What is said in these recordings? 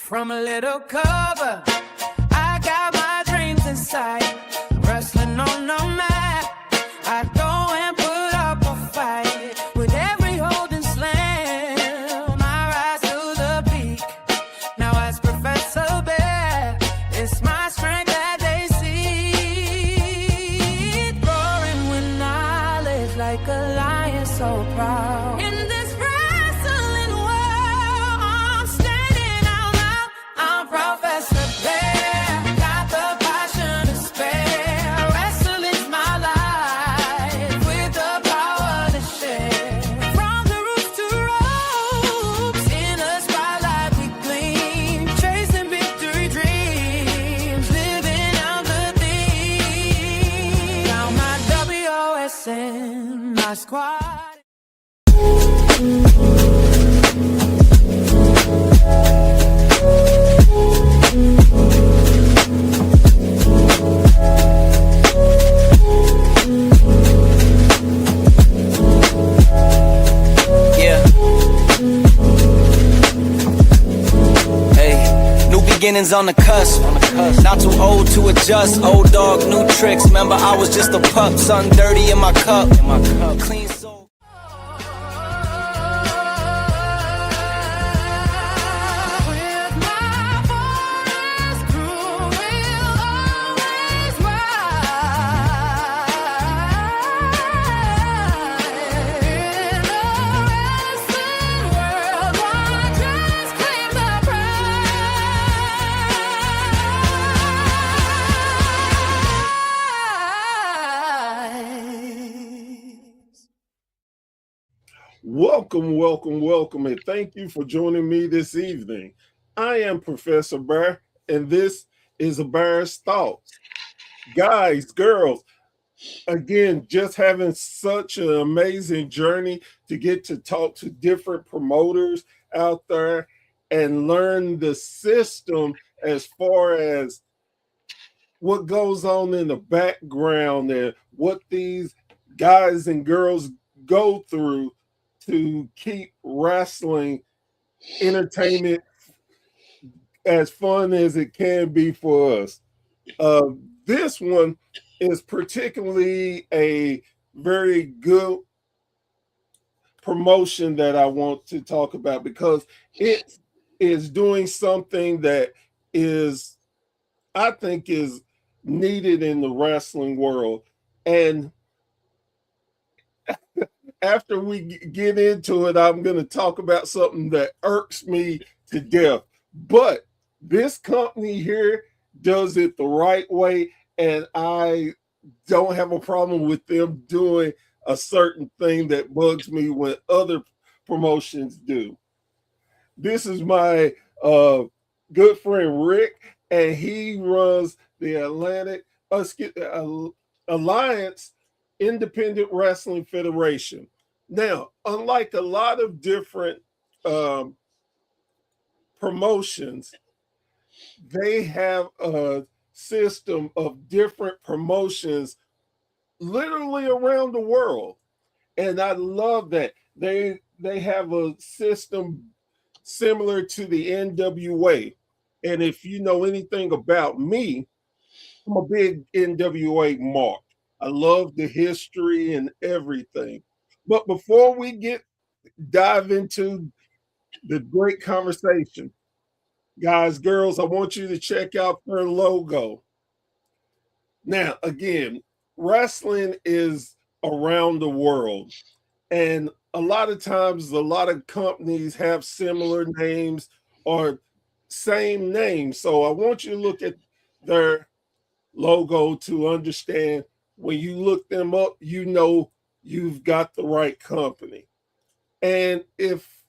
From a little cover, I got my dreams inside. Wrestling on the mat, I go and put up a fight. With every hold and slam, I rise to the peak. Now as Professor Bear, it's my strength that they see. Roaring with knowledge like a lion so proud. In this wrestling world, I'm standing out loud. I'm Professor Bear, got the passion to spare. Wrestling's my life, with the power to share. From the roof to ropes, in the spotlight we gleam. Chasing victory dreams, living out the theme. Now my WOSN, my squad. Yeah. Hey, new beginnings on the cusp. Not too old to adjust. Old dog, new tricks. Remember, I was just a pup. Something dirty in my cup. Clean soul. With my forest crew, we'll always ride. In the wrestling world, watch us claim the prize. Welcome, and thank you for joining me this evening. I am Professor Bear, and this is a Bear's Thoughts. Guys, girls, again, just having such an amazing journey to get to talk to different promoters out there and learn the system as far as what goes on in the background and what these guys and girls go through to keep wrestling entertainment as fun as it can be for us. This one is particularly a very good promotion that I want to talk about because it is doing something that is, I think, is needed in the wrestling world. And after we get into it, I'm going to talk about something that irks me to death. But this company here does it the right way, and I don't have a problem with them doing a certain thing that bugs me when other promotions do. This is my good friend Rick, and he runs the Alliance Independent Wrestling Federation. Now, unlike a lot of different promotions, they have a system of different promotions literally around the world. And I love that. They have a system similar to the NWA. And if you know anything about me, I'm a big NWA mark. I love the history and everything. But before we dive into the great conversation, guys, girls, I want you to check out their logo. Now, again, wrestling is around the world. And a lot of times, a lot of companies have similar names or same names. So I want you to look at their logo to understand when you look them up, you know you've got the right company. And if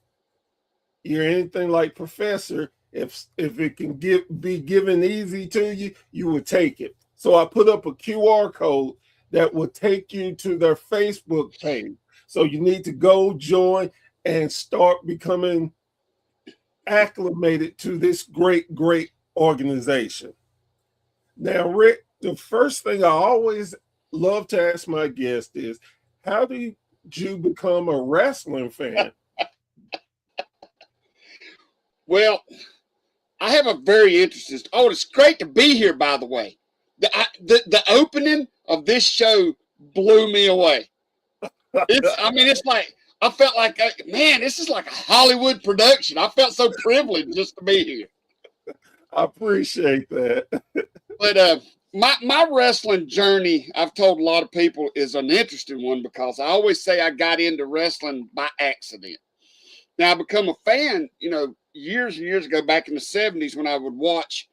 you're anything like Professor, if it can be given easy to you, you would take it. So I put up a QR code that will take you to their Facebook page. So you need to go join and start becoming acclimated to this great organization. Now, Rick, the first thing I always love to ask my guest is, how did you become a wrestling fan? Well, I have a very interesting. Oh, it's great to be here. By the way, the opening of this show blew me away. It's like I felt like, man, this is like a Hollywood production. I felt so privileged just to be here. I appreciate that. But my wrestling journey, I've told a lot of people, is an interesting one because I always say I got into wrestling by accident. Now, I become a fan, years and years ago, back in the 70s, when I would watch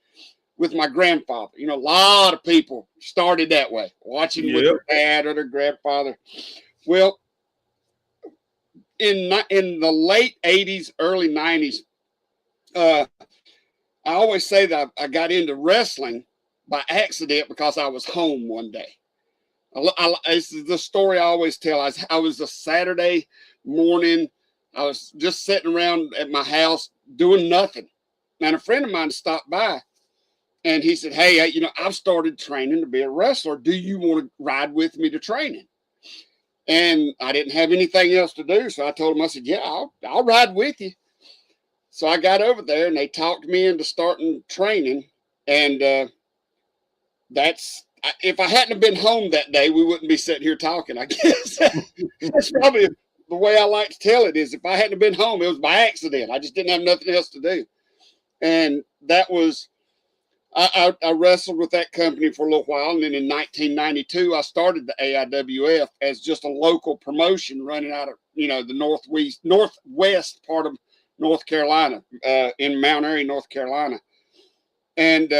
with my grandfather. A lot of people started that way, watching with their dad or their grandfather. Well, in the late 80s, early 90s, I always say that I got into wrestling by accident because I was home one day. This is the story I always tell. I was a Saturday morning. I was just sitting around at my house doing nothing. And a friend of mine stopped by and he said, hey, I've started training to be a wrestler. Do you want to ride with me to training? And I didn't have anything else to do. So I told him, I said, yeah, I'll ride with you. So I got over there and they talked me into starting training. And if I hadn't have been home that day, we wouldn't be sitting here talking, I guess. That's probably the way I like to tell it is if I hadn't have been home, it was by accident. I just didn't have nothing else to do. And that was, I wrestled with that company for a little while. And then in 1992, I started the AIWF as just a local promotion running out of, the northwest part of North Carolina, in Mount Airy, North Carolina. And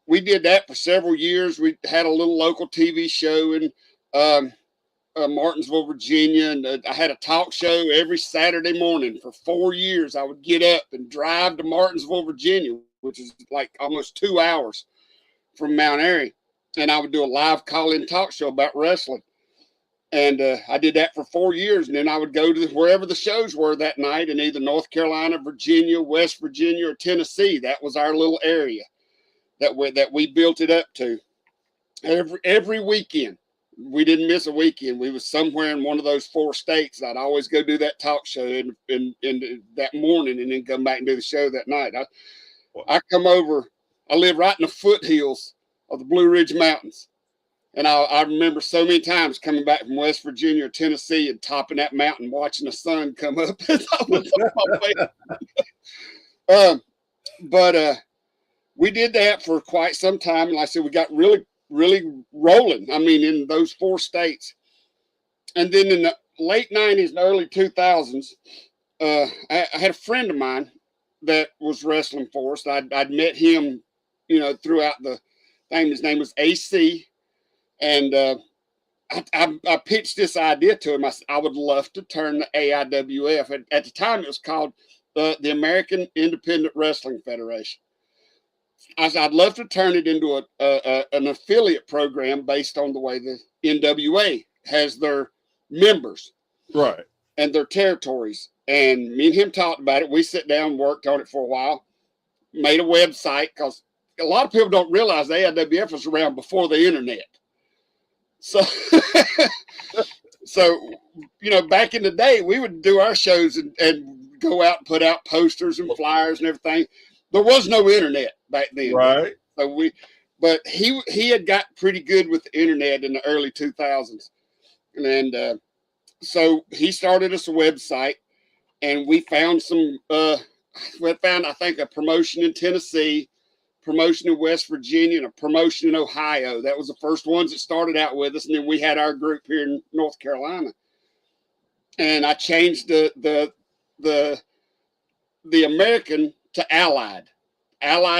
we did that for several years. We had a little local TV show in Martinsville, Virginia. And I had a talk show every Saturday morning for 4 years. I would get up and drive to Martinsville, Virginia, which is like almost 2 hours from Mount Airy. And I would do a live call-in talk show about wrestling. And I did that for 4 years. And then I would go to wherever the shows were that night in either North Carolina, Virginia, West Virginia, or Tennessee. That was our little area that we built it up to. Every weekend. We didn't miss a weekend. We was somewhere in one of those 4 states. I'd always go do that talk show in that morning and then come back and do the show that night. I come over. I live right in the foothills of the Blue Ridge Mountains. And I remember so many times coming back from West Virginia or Tennessee and topping that mountain, watching the sun come up. But we did that for quite some time. And like I said, we got really, really rolling. In those 4 states. And then in the late 90s and early 2000s, I had a friend of mine that was wrestling for us. I'd met him, throughout the thing. His name was AC. And I pitched this idea to him. I said, I would love to turn the AIWF. At the time, it was called the American Independent Wrestling Federation. I said, I'd love to turn it into an affiliate program based on the way the NWA has their members. Right. And their territories. And me and him talked about it. We sat down and worked on it for a while. Made a website because a lot of people don't realize the AIWF was around before the internet. So, back in the day, we would do our shows and go out and put out posters and flyers and everything. There was no internet back then. Right. But he had got pretty good with the internet in the early 2000s. And so he started us a website and we found I think a promotion in Tennessee, promotion in West Virginia, and a promotion in Ohio. That was the first ones that started out with us. And then we had our group here in North Carolina. And I changed the American to Allied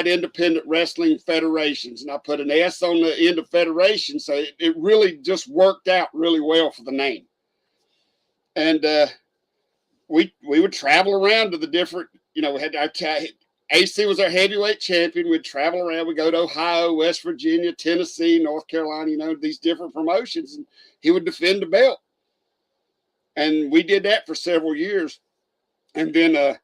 Independent Wrestling Federations. And I put an S on the end of federation. So it really just worked out really well for the name. And we would travel around to the different, we had our AC was our heavyweight champion. We'd travel around. We'd go to Ohio, West Virginia, Tennessee, North Carolina, these different promotions. And he would defend the belt. And we did that for several years. And then a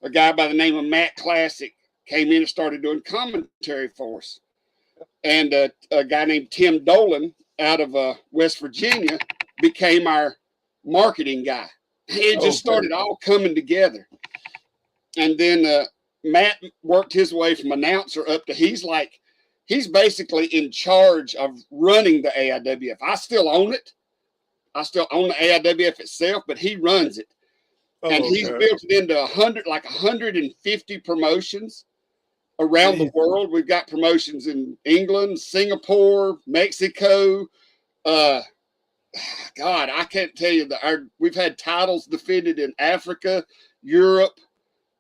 guy by the name of Matt Classic came in and started doing commentary for us. And a guy named Tim Dolan out of West Virginia became our marketing guy. It just started all coming together. And then Matt worked his way from announcer up to he's basically in charge of running the AIWF. I still own it. I still own the AIWF itself, but he runs it. And he's built it into 150 promotions around the world. We've got promotions in England, Singapore, Mexico. God, I can't tell you we've had titles defended in Africa, Europe.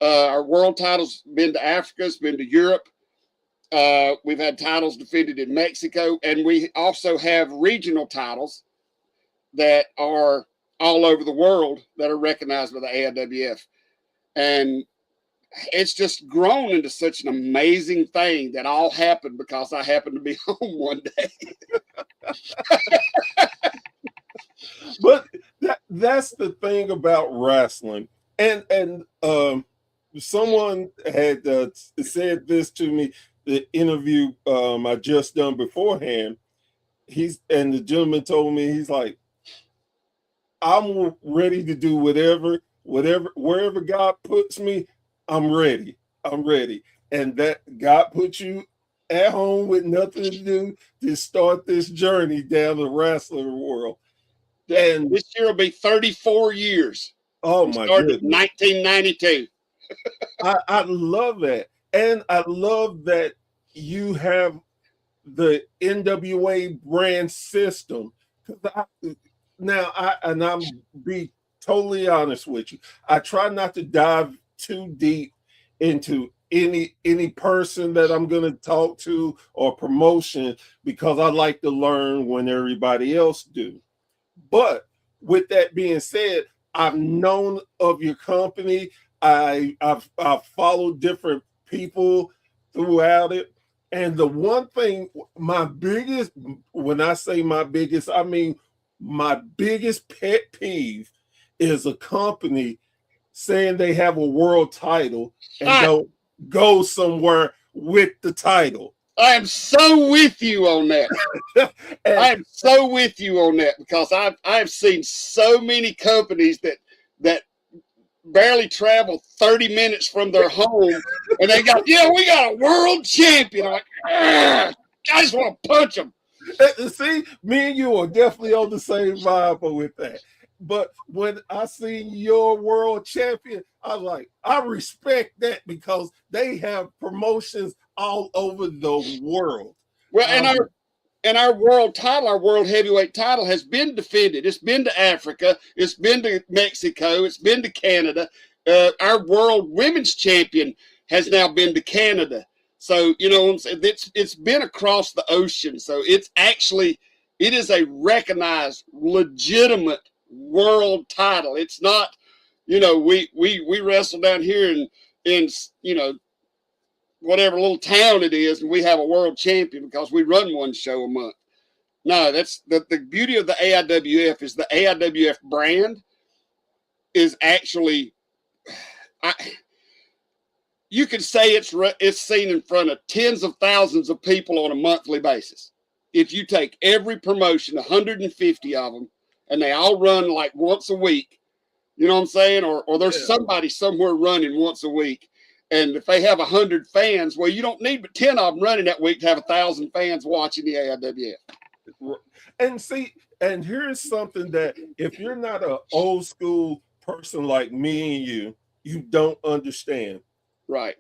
Our world titles been to Africa, it's been to Europe. We've had titles defended in Mexico, and we also have regional titles that are all over the world that are recognized by the AIWF. And it's just grown into such an amazing thing that all happened because I happened to be home one day. But that's the thing about wrestling. And someone had said this to me, the interview I just done beforehand. The gentleman told me, he's like, I'm ready to do wherever God puts me, I'm ready. And that God put you at home with nothing to do to start this journey down the wrestling world. And this year will be 34 years. Oh, my goodness. 1992. I love that. And I love that you have the NWA brand system. I'm be totally honest with you. I try not to dive too deep into any person that I'm going to talk to or promotion, because I like to learn when everybody else do. But with that being said, I've known of your company. I've followed different people throughout it. And the one thing, when I say my biggest, I mean my biggest pet peeve is a company saying they have a world title and don't go somewhere with the title. I am so with you on that. I am so with you on that, because I've seen so many companies that barely travel 30 minutes from their home, and they got, we got a world champion. I'm like, I just want to punch them. See, me and you are definitely on the same vibe with that. But when I seen your world champion, I was like, I respect that, because they have promotions all over the world. Well, and our world title, our world heavyweight title, has been defended. It's been to Africa. It's been to Mexico. It's been to Canada. Our world women's champion has now been to Canada. So, it's been across the ocean. So it is a recognized, legitimate world title. It's not, we wrestle down here in whatever little town it is, and we have a world champion because we run one show a month. No, that's the beauty of the AIWF is the AIWF brand is actually, you could say it's seen in front of tens of thousands of people on a monthly basis. If you take every promotion, 150 of them, and they all run like once a week, you know what I'm saying? Or there's somebody somewhere running once a week. And if they have 100 fans, well, you don't need but 10 of them running that week to have 1,000 fans watching the AIWF. And see, and here's something that if you're not an old school person like me and you don't understand. Right.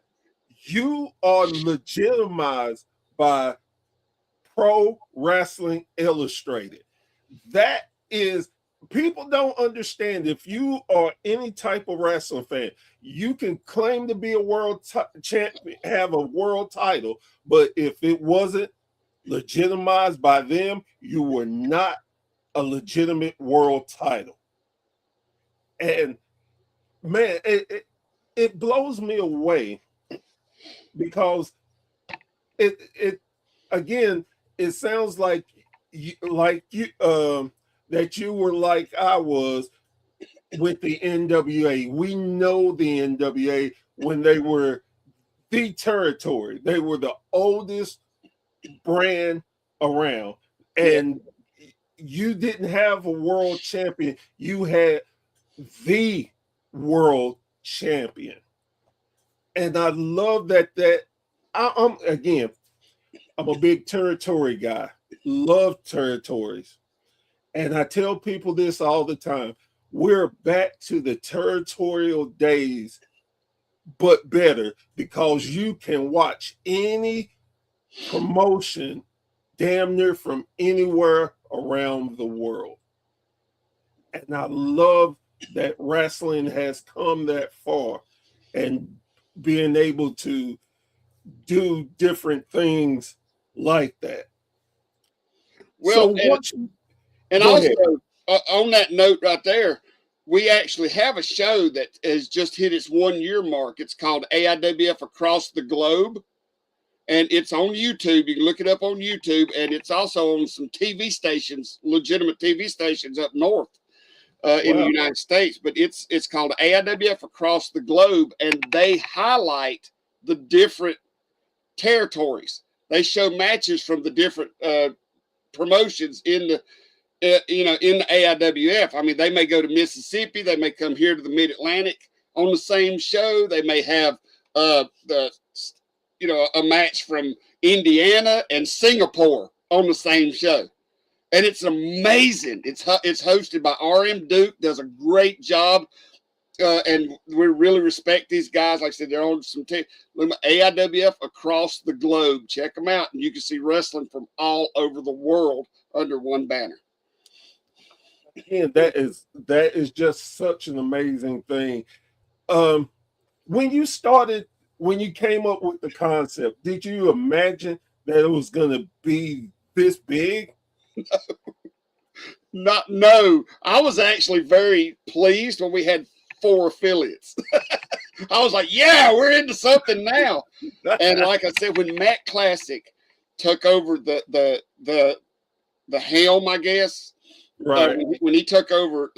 You are legitimized by Pro Wrestling Illustrated. That is, people don't understand. If you are any type of wrestling fan, you can claim to be a world champion, have a world title, but if it wasn't legitimized by them, you were not a legitimate world title. And man, it blows me away, because it again, it sounds like you that you were like I was with the NWA. We know the NWA when they were the territory. They were the oldest brand around. And you didn't have a world champion. You had the world champion. And I love that I'm again, I'm a big territory guy. Love territories. And I tell people this all the time. We're back to the territorial days, but better, because you can watch any promotion damn near from anywhere around the world. And I love that wrestling has come that far and being able to do different things like that. Well, and go also ahead. on that note right there, we actually have a show that has just hit its 1 year mark. It's called AIWF Across the Globe, and it's on YouTube. You can look it up on YouTube, and it's also on some TV stations, legitimate TV stations up north in the United States. But it's called AIWF Across the Globe, and they highlight the different territories. They show matches from the different promotions in the in the AIWF. I mean, they may go to Mississippi, they may come here to the Mid-Atlantic on the same show. They may have a match from Indiana and Singapore on the same show, and it's amazing. It's hosted by RM Duke, does a great job, and we really respect these guys. Like I said, they're on some AIWF Across the Globe. Check them out, and you can see wrestling from all over the world under one banner. Again, that is just such an amazing thing. When you came up with the concept, did you imagine that it was going to be this big? No. I was actually very pleased when we had 4 affiliates. I was like, yeah, we're into something now. And like I said, when Matt Classic took over the helm, I guess, right, when he took over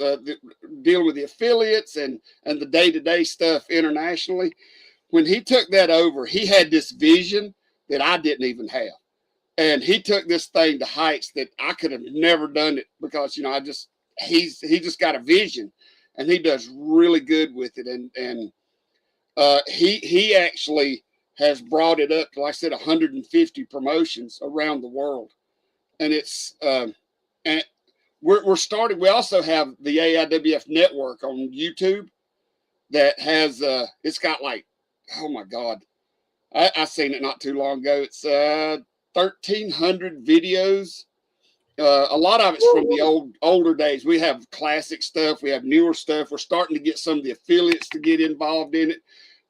dealing with the affiliates and the day-to-day stuff internationally, when he took that over, he had this vision that I didn't even have. And he took this thing to heights that I could have never done it, because, he just got a vision, and he does really good with it. And he actually has brought it up to, like I said, 150 promotions around the world. And it's, and we're starting. We also have the AIWF network on YouTube that has, it's got like, oh my God, I seen it not too long ago. It's 1,300 videos. A lot of it's from the older days. We have classic stuff. We have newer stuff. We're starting to get some of the affiliates to get involved in it.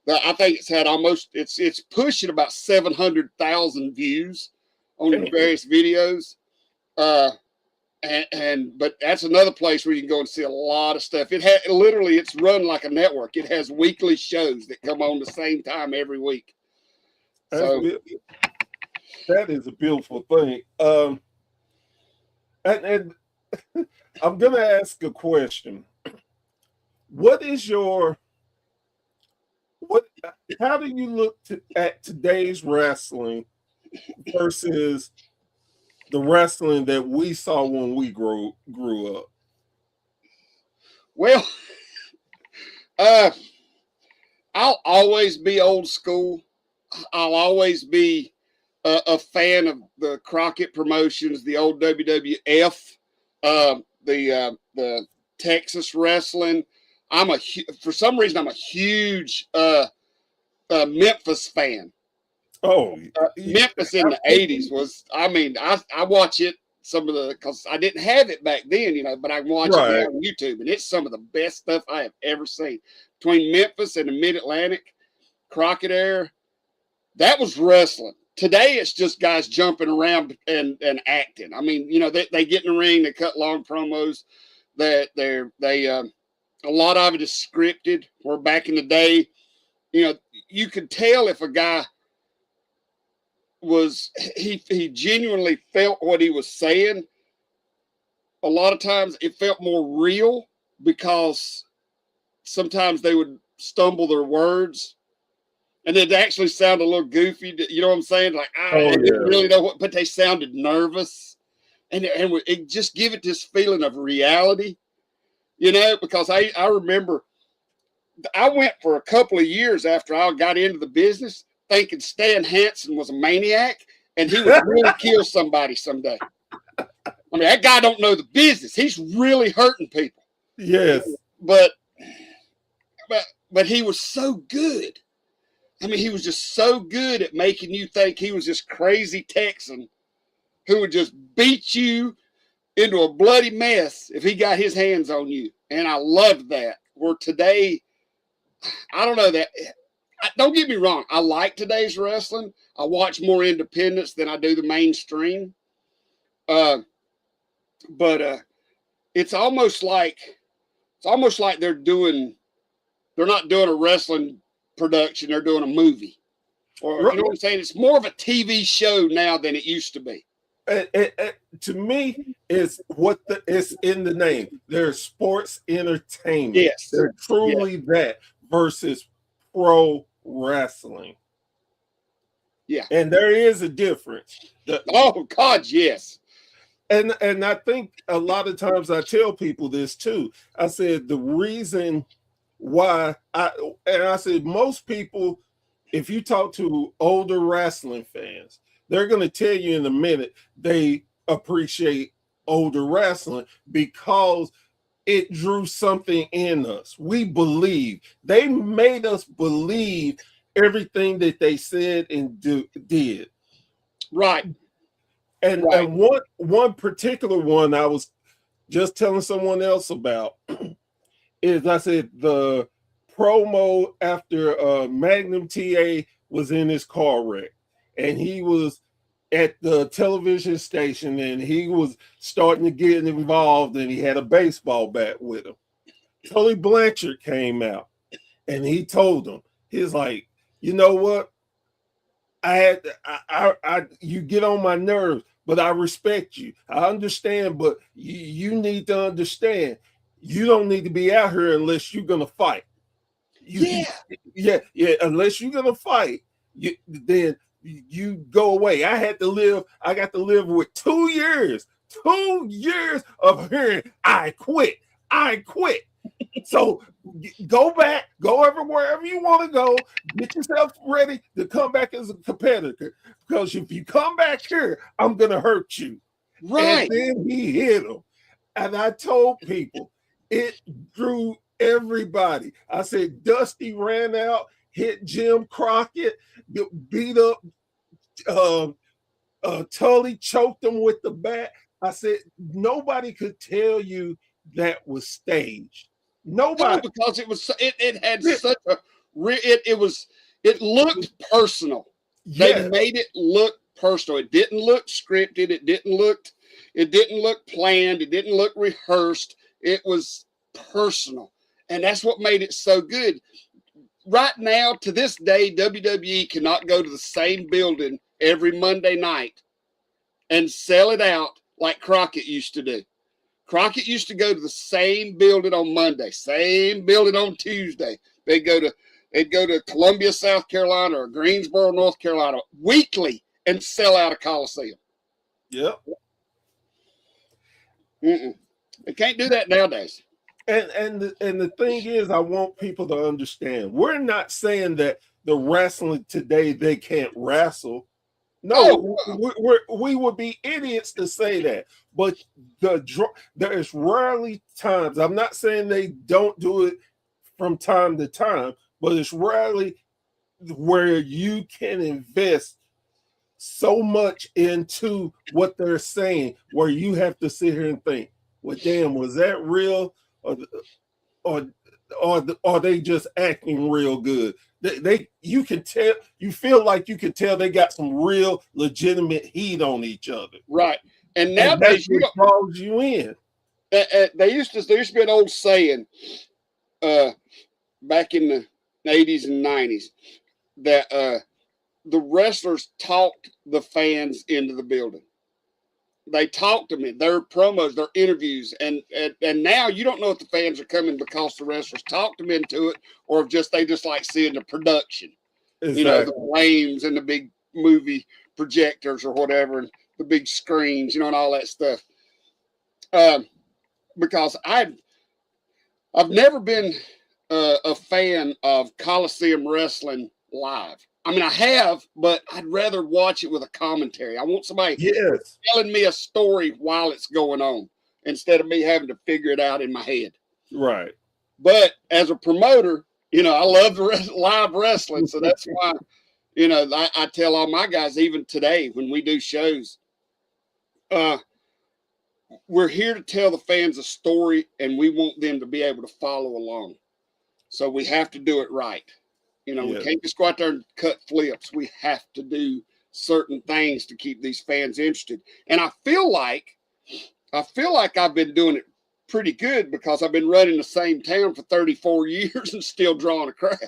I think it's had it's pushing about 700,000 views on the various videos. But that's another place where you can go and see a lot of stuff. It's run like a network. It has weekly shows that come on the same time every week. So that is a beautiful thing. And I'm going to ask a question. How do you look at today's wrestling versus the wrestling that we saw when we grew up? Well, I'll always be old school. I'll always be a fan of the Crockett promotions, the old WWF, the Texas wrestling. For some reason, I'm a huge Memphis fan. Oh, Memphis in the 80s was, I watch it because I didn't have it back then, but I can watch it now on YouTube, and it's some of the best stuff I have ever seen. Between Memphis and the Mid-Atlantic, Crockett era, that was wrestling. Today, it's just guys jumping around and acting. I mean, they get in the ring, they cut long promos. A lot of it is scripted. Where back in the day, you could tell if a guy he genuinely felt what he was saying. A lot of times it felt more real, because sometimes they would stumble their words and it actually sounded a little goofy. You know what I'm saying? Like, I didn't really know what, but they sounded nervous, and it just give it this feeling of reality, because I remember I went for a couple of years after I got into the business thinking Stan Hansen was a maniac and he would really kill somebody someday. I mean, that guy don't know the business. He's really hurting people. Yes. But he was so good. I mean, he was just so good at making you think he was this crazy Texan who would just beat you into a bloody mess if he got his hands on you. And I loved that. Where today, I don't know that. Don't get me wrong. I like today's wrestling. I watch more independents than I do the mainstream. But it's almost like they're not doing a wrestling production. They're doing a movie, or you know what I'm saying. It's more of a TV show now than it used to be. To me, it's it's in the name. They're sports entertainment. Yes, they're truly that versus pro wrestling. Yeah, and there is a difference. Oh God, yes. And I think a lot of times I tell people this too. I said the reason why I said most people, if you talk to older wrestling fans, they're going to tell you in a minute they appreciate older wrestling because it drew something in us. We believe. They made us believe everything that they said and did. Right. And one particular one I was just telling someone else about is I said the promo after Magnum TA was in his car wreck and he was at the television station and he was starting to get involved and he had a baseball bat with him. Tully Blanchard came out and he told him, he's like, you know what? You get on my nerves, but I respect you. I understand, but you need to understand you don't need to be out here unless you're gonna fight. Yeah. Unless you're gonna fight, then you go away. I got to live with 2 years of hearing I quit. So go back, wherever you want to go, get yourself ready to come back as a competitor. Because if you come back here, I'm gonna hurt you. Right. And then he hit him. And I told people it drew everybody. I said Dusty ran out, hit Jim Crockett, beat up Tully, choked him with the bat. I said nobody could tell you that was staged. Nobody. No, because it had such a it looked personal. They made it look personal. It didn't look scripted. It didn't look planned. It didn't look rehearsed. It was personal. And that's what made it so good. Right now, to this day, WWE cannot go to the same building every Monday night and sell it out like Crockett used to do. Crockett used to go to the same building on Monday, same building on Tuesday. They'd go to Columbia, South Carolina, or Greensboro, North Carolina, weekly and sell out a Coliseum. Yep. They can't do that nowadays. And the thing is, I want people to understand. We're not saying that the wrestling today they can't wrestle. No, we would be idiots to say that. But there's rarely times. I'm not saying they don't do it from time to time, but it's rarely where you can invest so much into what they're saying, where you have to sit here and think, "Well, damn, was that real, or are they just acting real good?" You can tell. You feel like you can tell they got some real legitimate heat on each other, right? And nowadays, you draws you in. There used to be an old saying, back in the 80s and 90s, that the wrestlers talked the fans into the building. They talked them in their promos, their interviews, and now you don't know if the fans are coming because the wrestlers talked them into it, or if they just like seeing the production. Exactly. You know, the flames and the big movie projectors or whatever, and the big screens, and all that stuff. Because I've never been a fan of Coliseum Wrestling live. I mean, I have, but I'd rather watch it with a commentary. I want somebody Yes. telling me a story while it's going on instead of me having to figure it out in my head. Right. But as a promoter, you know, I love the live wrestling. So that's why, you know, I tell all my guys, even today when we do shows, we're here to tell the fans a story and we want them to be able to follow along. So we have to do it right. You know, we can't just go out there and cut flips. We have to do certain things to keep these fans interested. And I feel like I've been doing it pretty good because I've been running the same town for 34 years and still drawing a crowd.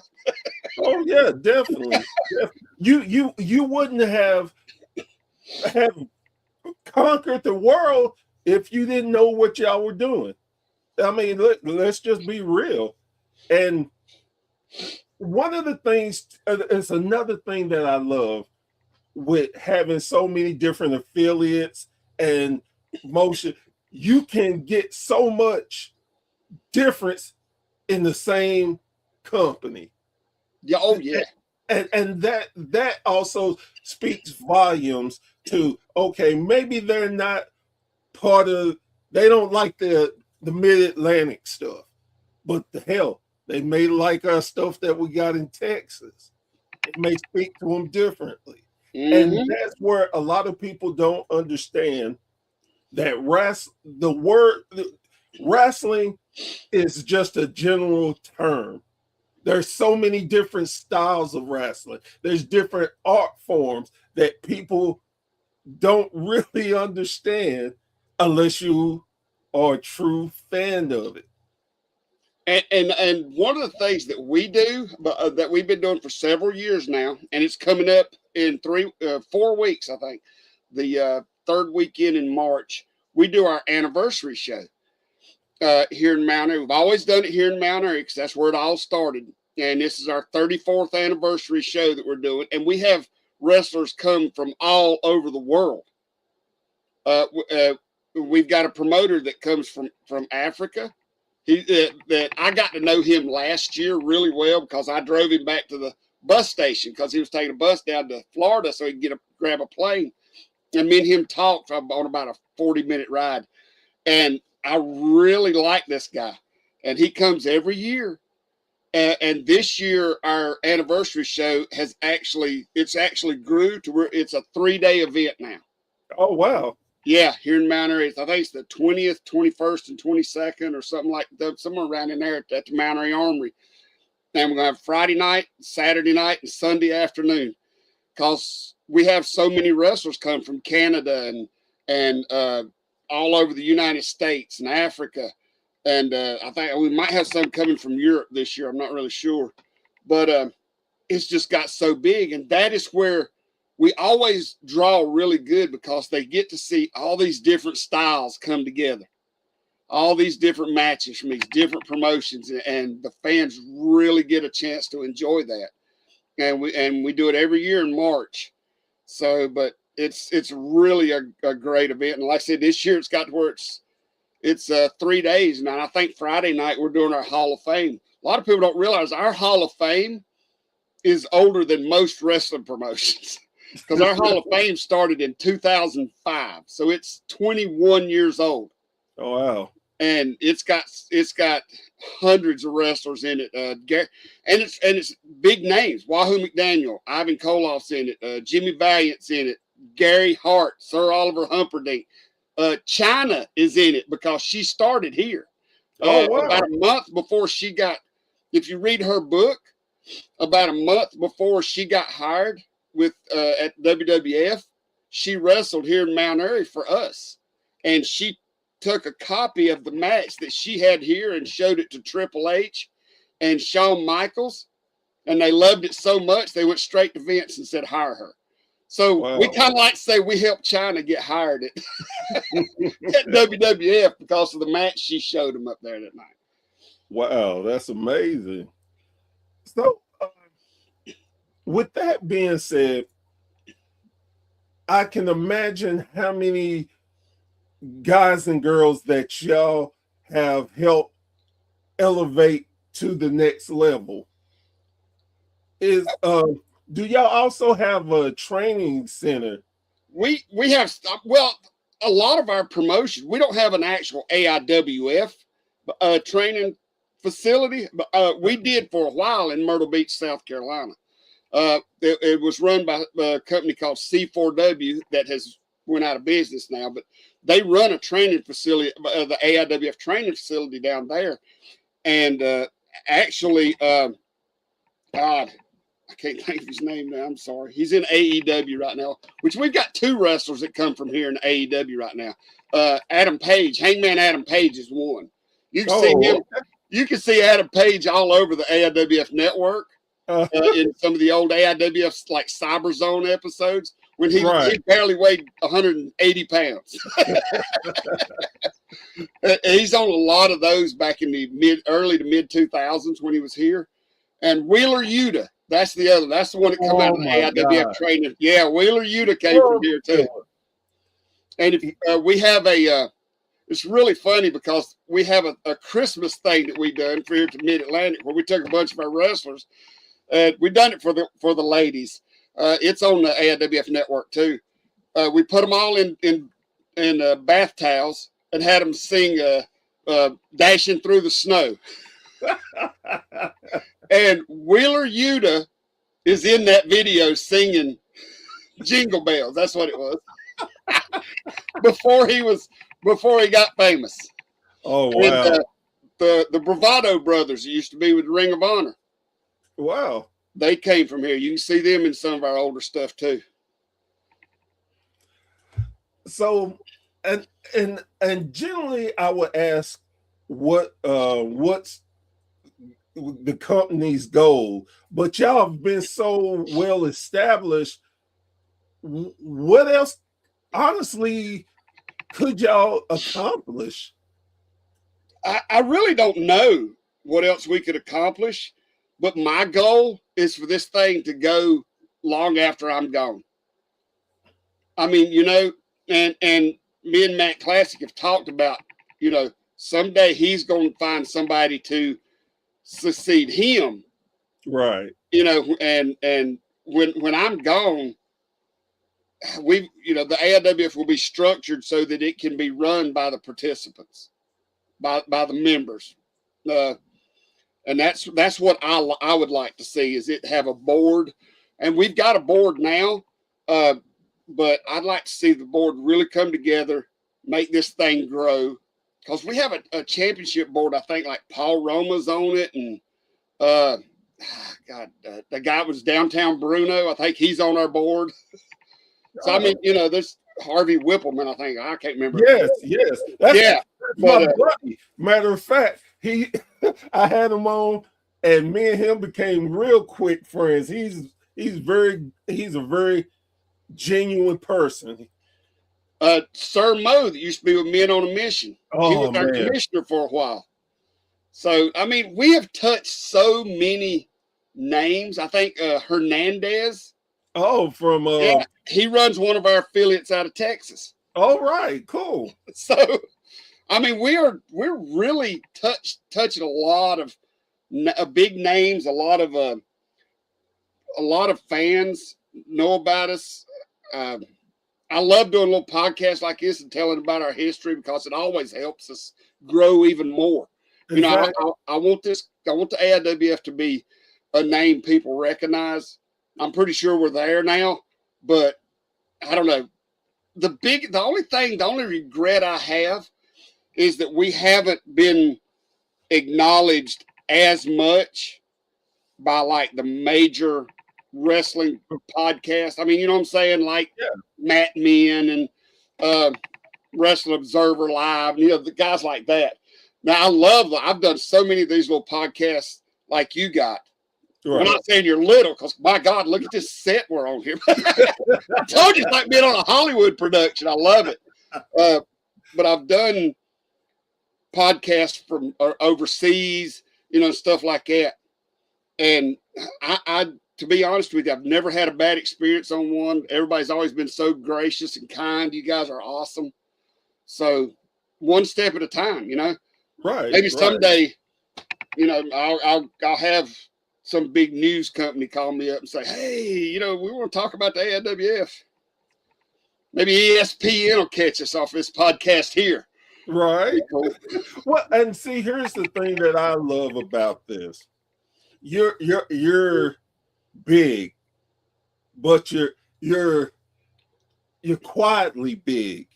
Oh yeah, definitely. You wouldn't have conquered the world if you didn't know what y'all were doing. I mean, let's just be real. And one of the things is another thing that I love with having so many different affiliates and motion. You can get so much difference in the same company. Yeah, oh yeah. And that also speaks volumes to, okay, maybe they're not part of, they don't like the mid-Atlantic stuff, but the hell, they may like our stuff that we got in Texas. It may speak to them differently. And that's where a lot of people don't understand that the word wrestling is just a general term. There's so many different styles of wrestling. There's different art forms that people don't really understand unless you are a true fan of it. And one of the things that we do, that we've been doing for several years now, and it's coming up in 4 weeks, I think, the third weekend in March, we do our anniversary show here in Mount Airy. We've always done it here in Mount Airy because that's where it all started. And this is our 34th anniversary show that we're doing. And we have wrestlers come from all over the world. We've got a promoter that comes from Africa. That I got to know him last year really well because I drove him back to the bus station because he was taking a bus down to Florida so he could grab a plane. And me and him talked on about a 40-minute ride. And I really like this guy. And he comes every year. And this year, our anniversary show it's actually grew to where it's a 3-day event now. Oh, wow. Yeah, here in Mount Airy. I think it's the 20th, 21st, and 22nd or something like that, somewhere around in there at the Mount Airy Armory. And we're going to have Friday night, Saturday night, and Sunday afternoon because we have so many wrestlers come from Canada and all over the United States and Africa. And I think we might have some coming from Europe this year. I'm not really sure. But it's just got so big. And that is where we always draw really good because they get to see all these different styles come together, all these different matches from these different promotions, and the fans really get a chance to enjoy that. And we do it every year in March. So, but it's really a great event. And like I said, this year it's got to where it's 3 days now. I think Friday night we're doing our Hall of Fame. A lot of people don't realize our Hall of Fame is older than most wrestling promotions. Because our Hall of Fame started in 2005, so it's 21 years old. Oh wow! And it's got hundreds of wrestlers in it. And it's big names: Wahoo McDaniel, Ivan Koloff's in it, Jimmy Valiant's in it, Gary Hart, Sir Oliver Humperdinck. China is in it because she started here. Oh wow! About a month before she got, if you read her book, about a month before she got hired with at WWF, she wrestled here in Mount Airy for us, and she took a copy of the match that she had here and showed it to Triple H and Shawn Michaels, and they loved it so much they went straight to Vince and said hire her. So we kind of like to say we helped China get hired at WWF because of the match she showed them up there that night. Wow, that's amazing. So with that being said, I can imagine how many guys and girls that y'all have helped elevate to the next level. Is do y'all also have a training center? We have, well, a lot of our promotions, we don't have an actual AIWF training facility, but we did for a while in Myrtle Beach, South Carolina. It was run by a company called C4W that has went out of business now, but they run a training facility, the AIWF training facility down there. And actually, God, I can't think of his name now. I'm sorry. He's in AEW right now, which we've got 2 wrestlers that come from here in AEW right now. Adam Page, Hangman Adam Page is one. You can see him. You can see Adam Page all over the AIWF network in some of the old AIWF like Cyber Zone episodes when he barely weighed 180 pounds. He's on a lot of those back in the early to mid 2000s when he was here. And Wheeler Yuta, that's the other. That's the one that come out of the AIWF training. Yeah, Wheeler Yuta came from here too. And if, we have it's really funny because we have a Christmas thing that we done for here to Mid-Atlantic where we took a bunch of our wrestlers. We done it for the ladies. It's on the AIWF network too. We put them all in bath towels and had them sing "Dashing Through the Snow." And Wheeler Yuta is in that video singing Jingle Bells. That's what it was. before he got famous. Oh wow. And, the Bravado brothers used to be with Ring of Honor. Wow. They came from here. You can see them in some of our older stuff too. So and generally I would ask what's the company's goal, but y'all have been so well established. What else honestly could y'all accomplish? I really don't know what else we could accomplish, but my goal is for this thing to go long after I'm gone. I mean, you know, and me and Matt Classic have talked about, you know, someday he's going to find somebody to succeed him. Right. You know, and when I'm gone, the AIWF will be structured so that it can be run by the participants, by the members. And that's what I would like to see, is it have a board. And we've got a board now, but I'd like to see the board really come together, make this thing grow. Because we have a championship board, I think, like Paul Roma's on it. And the guy was Downtown Bruno. I think he's on our board. So, I mean, you know, there's Harvey Whippleman, I think. I can't remember. Yes. That's my buddy. Matter of fact, I had him on, and me and him became real quick friends. He's a very genuine person. Sir Mo, that used to be with Men on a Mission. He was our commissioner for a while. So, I mean, we have touched so many names. I think Hernandez. Oh, from he runs one of our affiliates out of Texas. All right, cool. So, I mean, we're really touching a lot of big names. A lot of fans know about us. I love doing a little podcast like this and telling about our history because it always helps us grow even more. Exactly. You know, I want the AIWF to be a name people recognize. I'm pretty sure we're there now, but I don't know. The only regret I have is that we haven't been acknowledged as much by like the major wrestling podcasts. I mean, you know what I'm saying? Like Matt Men and Wrestling Observer Live, you know, the guys like that. Now I've done so many of these little podcasts like you got. Right. I'm not saying you're little, because my God, look at this set we're on here. I told you it's like being on a Hollywood production. I love it. But I've done podcasts from overseas, you know, stuff like that. And I to be honest with you, I've never had a bad experience on one. Everybody's always been so gracious and kind. You guys are awesome. So one step at a time, you know. Right. Maybe someday you know, I'll have some big news company call me up and say, hey, you know, we want to talk about the AIWF. Maybe ESPN will catch us off this podcast here. Right. Cool. Well, and see, here's the thing that I love about this. You're big, but you're quietly big.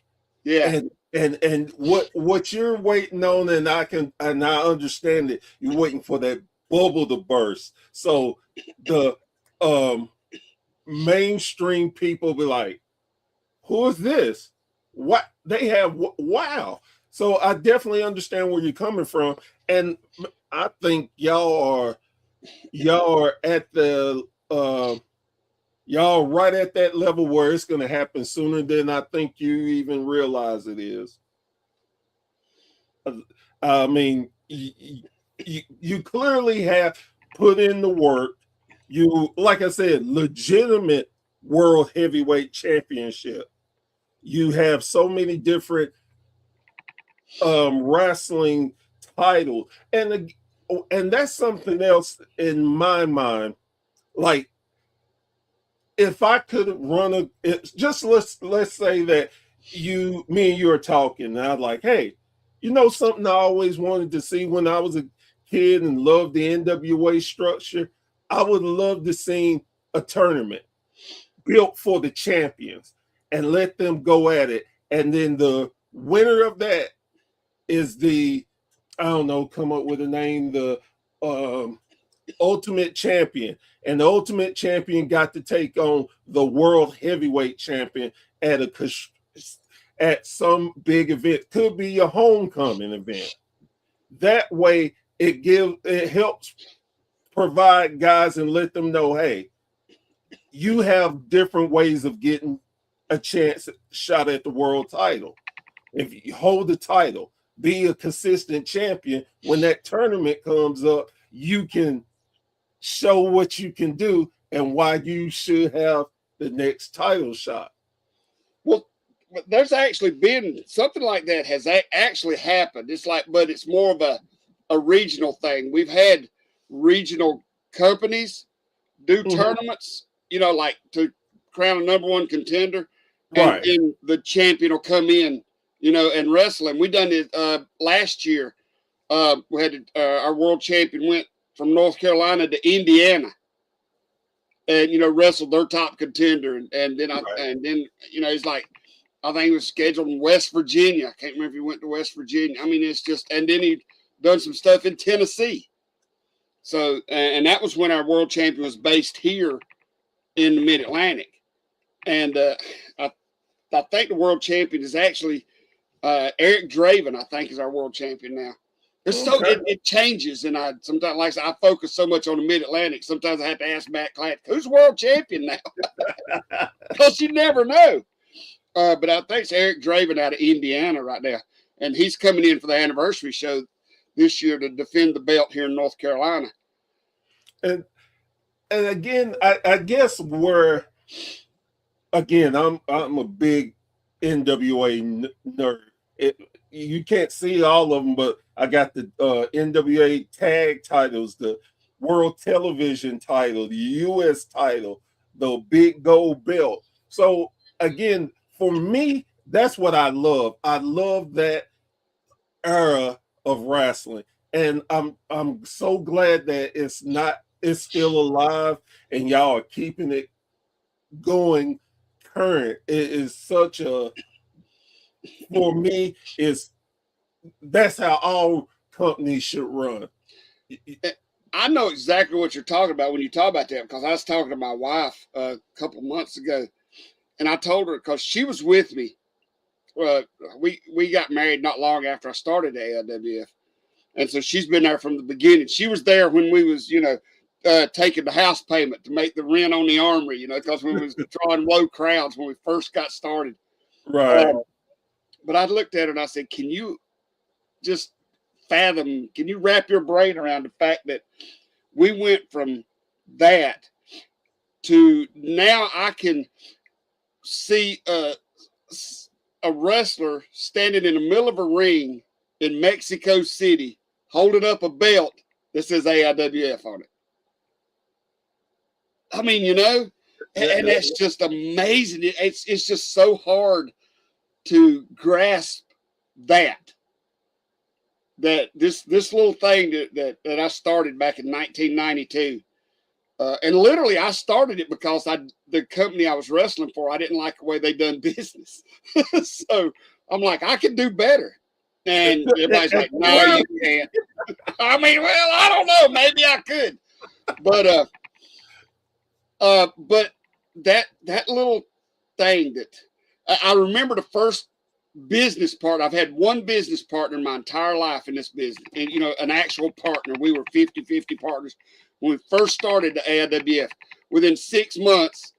Yeah. And what you're waiting on, and I understand it, you're waiting for that bubble to burst. So the mainstream people be like, who is this? What they have? Wow. So I definitely understand where you're coming from, and I think y'all are at the y'all right at that level where it's going to happen sooner than I think you even realize it is. I mean, you clearly have put in the work. You, like I said, legitimate world heavyweight championship. You have so many different wrestling titles, and that's something else in my mind. Like, if I could run just let's say that me and you are talking, and I'm like, hey, you know something I always wanted to see when I was a kid and loved the NWA structure? I would love to see a tournament built for the champions and let them go at it. And then the winner of that is I don't know, come up with a name, the ultimate champion. And the ultimate champion got to take on the world heavyweight champion at some big event. Could be a homecoming event. That way it helps provide guys and let them know, hey, you have different ways of getting a shot at the world title. If you hold the title, be a consistent champion, when that tournament comes up, you can show what you can do and why you should have the next title shot. Well, there's actually been something like that has actually happened. It's like, but it's more of a regional thing. We've had regional companies do tournaments, you know, like to crown a number one contender, and then the champion will come in, you know, and wrestle. And we done it last year. We had our world champion went from North Carolina to Indiana, and you know, wrestled their top contender, and then you know, he's like, I think he was scheduled in West Virginia. I can't remember if he went to West Virginia. I mean, it's just, and then he done some stuff in Tennessee. So, and that was when our world champion was based here in the Mid-Atlantic. And I think the world champion is actually Eric Draven, I think, is our world champion now. It's so it changes, and I sometimes, like I focus so much on the Mid-Atlantic, sometimes I have to ask Matt Clatt, who's world champion now? Because you never know. But I think it's Eric Draven out of Indiana right now, and he's coming in for the anniversary show this year to defend the belt here in North Carolina. And again, I guess I'm a big NWA nerd. You can't see all of them, but I got the NWA tag titles, the world television title, the US title, the big gold belt. So again, for me, that's what I love. I love that era of wrestling. And I'm so glad that it's still alive and y'all are keeping it going current. It is such a, for me, that's how all companies should run. I know exactly what you're talking about when you talk about that, because I was talking to my wife a couple months ago, and I told her, because she was with me. We got married not long after I started AIWF, and so she's been there from the beginning. She was there when we was, you know, taking the house payment to make the rent on the Armory, you know, because we was drawing low crowds when we first got started. Right. But I looked at her and I said, can you just fathom, can you wrap your brain around the fact that we went from that to now I can see a wrestler standing in the middle of a ring in Mexico City holding up a belt that says AIWF on it. I mean, you know, and that's just amazing. It's just so hard to grasp that this little thing that I started back in 1992. And literally, I started it because the company I was wrestling for, I didn't like the way they done business. So I'm like, I can do better. And everybody's like, no, you can't. I mean, well, I don't know. Maybe I could. But that little thing that I remember the first business part. I've had one business partner my entire life in this business, and you know, an actual partner. We were 50-50 partners when we first started the AIWF. Within 6 months,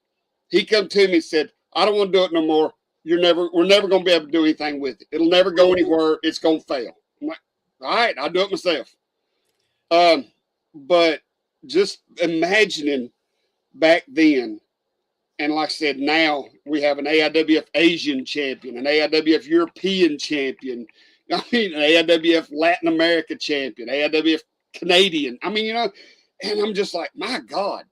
he come to me and said, I don't want to do it no more. We're never going to be able to do anything with it. It'll never go anywhere. It's going to fail. I'm like, all right, I'll do it myself. But just imagining back then, and like I said, now we have an AIWF Asian champion, an AIWF European champion, I mean, an AIWF Latin America champion, AIWF Canadian. I mean, you know, and I'm just like, my God.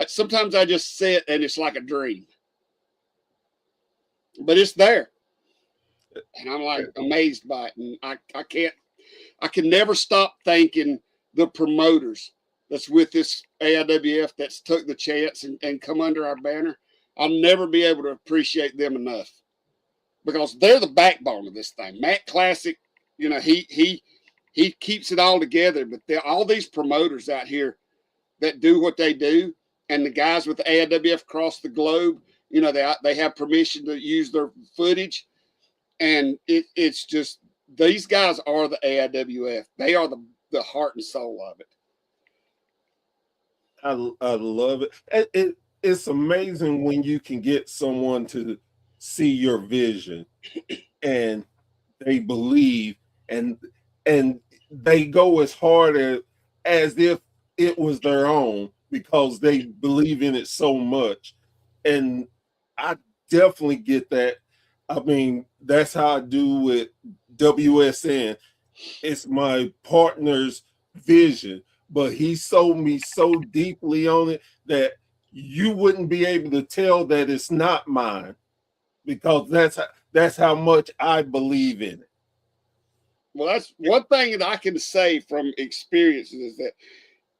Sometimes I just sit and it's like a dream. But it's there. And I'm like amazed by it. And I can never stop thanking the promoters that's with this AIWF that's took the chance and come under our banner. I'll never be able to appreciate them enough because they're the backbone of this thing. Matt Classic, you know, he keeps it all together, but all these promoters out here that do what they do, and the guys with the AIWF across the globe, you know, they have permission to use their footage. And it's just, these guys are the AIWF. They are the heart and soul of it. I love it. It's amazing when you can get someone to see your vision and they believe and they go as hard as if it was their own because they believe in it so much. And I definitely get that. I mean, that's how I do with WSN. It's my partner's vision, but he sold me so deeply on it that you wouldn't be able to tell that it's not mine because that's how much I believe in it. Well, that's one thing that I can say from experience is that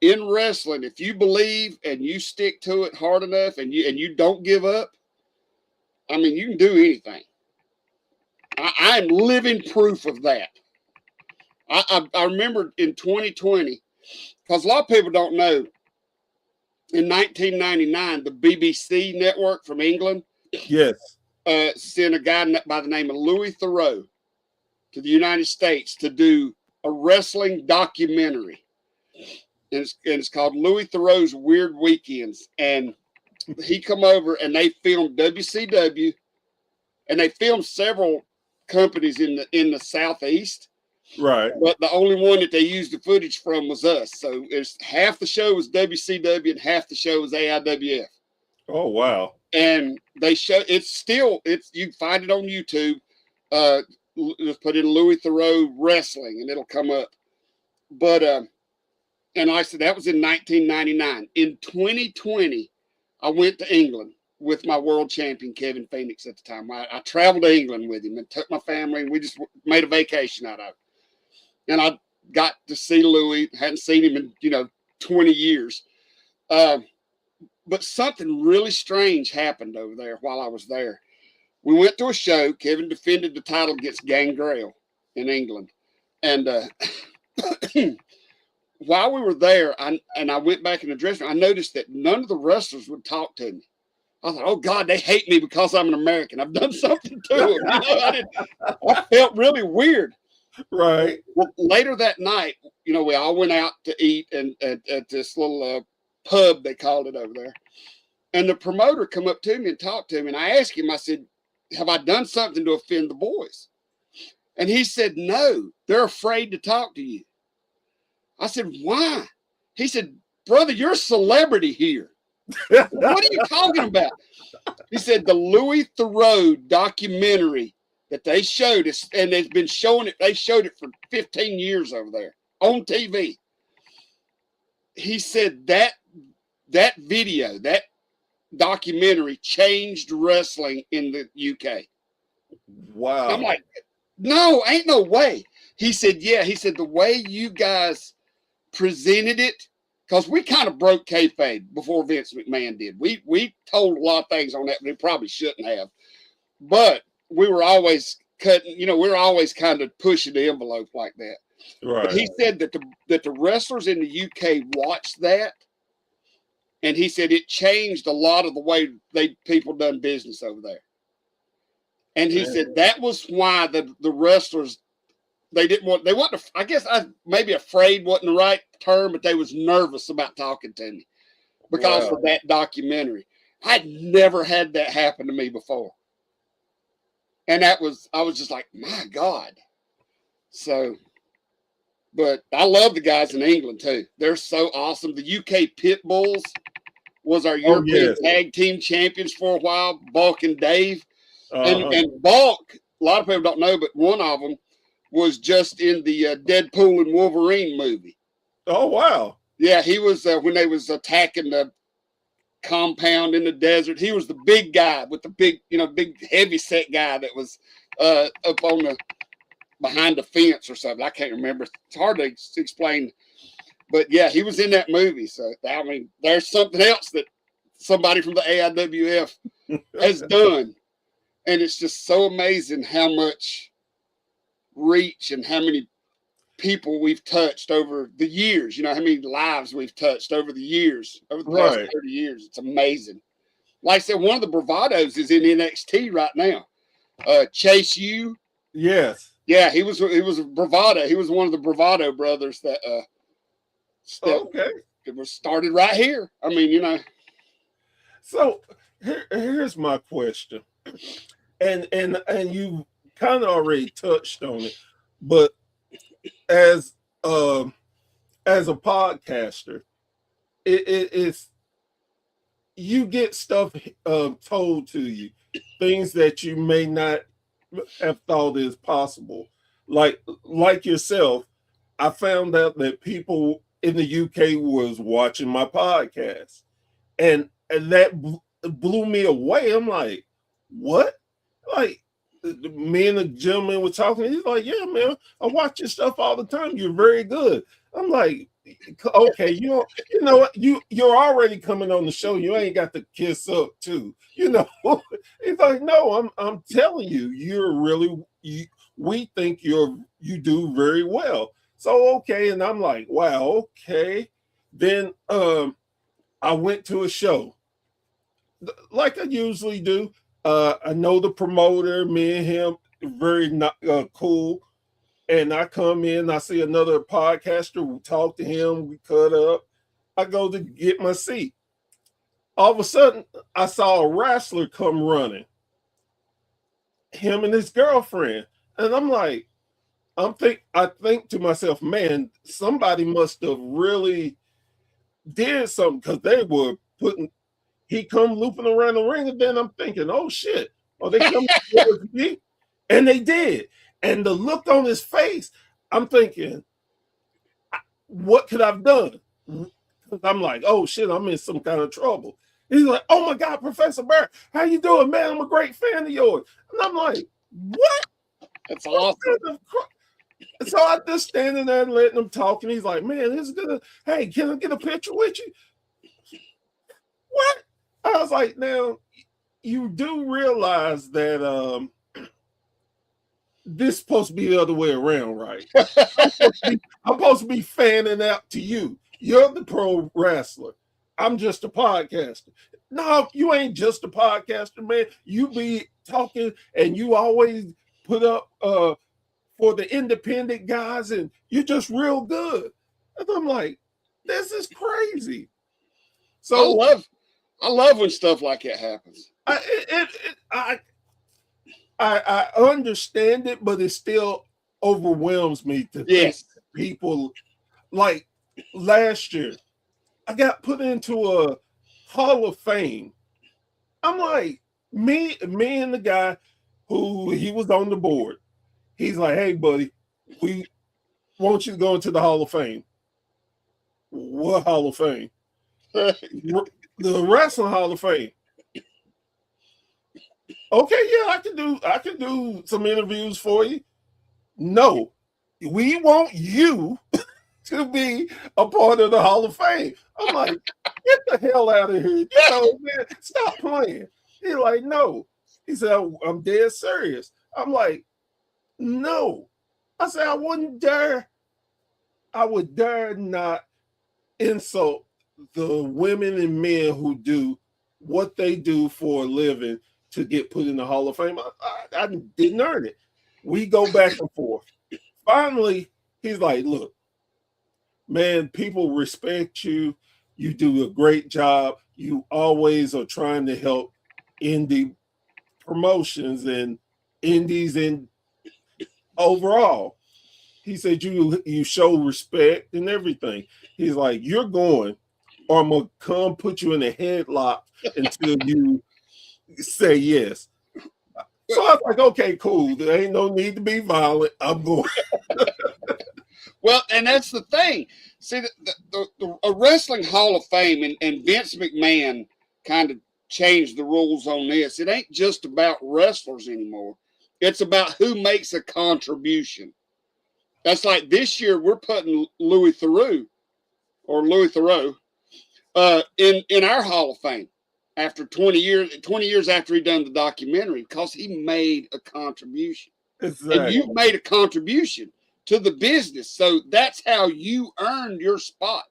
in wrestling, if you believe and you stick to it hard enough and you don't give up, I mean, you can do anything. I am living proof of that. I remember in 2020, because a lot of people don't know, in 1999, the BBC network from England sent a guy by the name of Louis Theroux to the United States to do a wrestling documentary. And it's called Louis Theroux's Weird Weekends. And he come over and they filmed WCW, and they filmed several companies in the Southeast. Right. But the only one that they used the footage from was us. So it's half the show was WCW and half the show was AIWF. Oh, wow. And they show it's you can find it on YouTube. Just put in Louis Theroux wrestling and it'll come up. But and like I said, that was in 1999. In 2020, I went to England with my world champion, Kevin Phoenix, at the time. I traveled to England with him and took my family, and we just made a vacation out of it. And I got to see Louis. Hadn't seen him in, 20 years. But something really strange happened over there while I was there. We went to a show. Kevin defended the title against Gangrel in England. And while we were there, I went back in the dressing room, I noticed that none of the wrestlers would talk to me. I thought, oh, God, they hate me because I'm an American. I've done something to them. I felt really weird. Right. Well, later that night, we all went out to eat at this little pub, they called it over there. And the promoter come up to me and talked to me. And I asked him, I said, have I done something to offend the boys? And he said, no, they're afraid to talk to you. I said, why? He said, brother, you're a celebrity here. What are you talking about? He said, the Louis Theroux documentary that they showed us, and they've been showing it. They showed it for 15 years over there on TV. he said that video, that documentary changed wrestling in the UK. Wow. I'm like, no, ain't no way. He said, yeah. He said the way you guys presented it, because we kind of broke kayfabe before Vince McMahon did. We told a lot of things on that we probably shouldn't have, but we were always cutting. We were always kind of pushing the envelope like that. Right. But he said that the wrestlers in the UK watched that, and he said it changed a lot of the way people done business over there. And he said that was why the wrestlers, they wasn't, I guess maybe afraid wasn't the right term, but they was nervous about talking to me because of that documentary. I'd never had that happen to me before. And I was just like, my God. So, but I love the guys in England too. They're so awesome. The UK Pit Bulls was our European tag team champions for a while, Bulk and Dave. And Bulk, a lot of people don't know, but one of them was just in the Deadpool and Wolverine movie. Oh, wow. Yeah, he was when they was attacking the compound in the desert. He was the big guy with the big heavy set guy that was up on behind the fence or something. I can't remember. It's hard to explain. But yeah, he was in that movie. So, I mean, there's something else that somebody from the AIWF has done. And it's just so amazing how much reach and how many people we've touched over the years. How many lives we've touched over the years, over the past 30 years. It's amazing. Like I said, one of the bravados is in NXT right now. Chase U. Yes. Yeah, he was a bravado. He was one of the bravado brothers that it was started right here. I mean, So here's my question. And you kind of already touched on it, but as a podcaster, it's you get stuff told to you, things that you may not have thought is possible. Like yourself, I found out that people in the UK was watching my podcast, and that blew me away. I'm like, what? Like, me and the gentleman were talking. He's like, yeah, man, I watch your stuff all the time. You're very good. I'm like, okay, you know what? You're already coming on the show. You ain't got to kiss up too. He's like, no, I'm telling you, you're really. We think you do very well. So okay, and I'm like, wow, okay. Then I went to a show, like I usually do. I know the promoter, me and him, very cool. And I come in, I see another podcaster, we talk to him, we cut up. I go to get my seat. All of a sudden, I saw a wrestler come running, him and his girlfriend. And I'm like, I think to myself, man, somebody must have really did something, because they were he come looping around the ring, and then I'm thinking, oh shit, are they coming towards me? And they did. And the look on his face, I'm thinking, what could I've done? I'm like, oh shit, I'm in some kind of trouble. He's like, oh my God, Professor Barrett, how you doing, man? I'm a great fan of yours. And I'm like, what? That's awesome. So I just standing there and letting him talk, and he's like, man, this is good. Hey, can I get a picture with you? What? I was like, now, you do realize that this is supposed to be the other way around, right? I'm supposed to be fanning out to you. You're the pro wrestler. I'm just a podcaster. No, you ain't just a podcaster, man. You be talking, and you always put up for the independent guys, and you're just real good. And I'm like, this is crazy. So I love when stuff like that happens. I understand it, but it still overwhelms me to think people. Like last year, I got put into a Hall of Fame. I'm like, me and the guy who he was on the board. He's like, hey, buddy, we want you to go into the Hall of Fame. What Hall of Fame? The Wrestling Hall of Fame. Okay, yeah, I can do some interviews for you. No, we want you to be a part of the Hall of Fame. I'm like, get the hell out of here. You know, man, stop playing. He's like, no. He said, I'm dead serious. I'm like, no. I said, I would dare not insult the women and men who do what they do for a living to get put in the Hall of Fame. I didn't earn it. We go back and forth. Finally, he's like, look, man, people respect you. You do a great job. You always are trying to help indie promotions and indies and overall. He said, you show respect and everything. He's like, you're going, or I'm going to come put you in a headlock until you say yes. So I was like, okay, cool. There ain't no need to be violent. I'm going. Well, and that's the thing. See, a Wrestling Hall of Fame and Vince McMahon kind of changed the rules on this. It ain't just about wrestlers anymore. It's about who makes a contribution. That's like this year we're putting Louis Theroux in our Hall of Fame after 20 years after he done the documentary, because he made a contribution. Exactly. And you've made a contribution to the business. So that's how you earned your spot.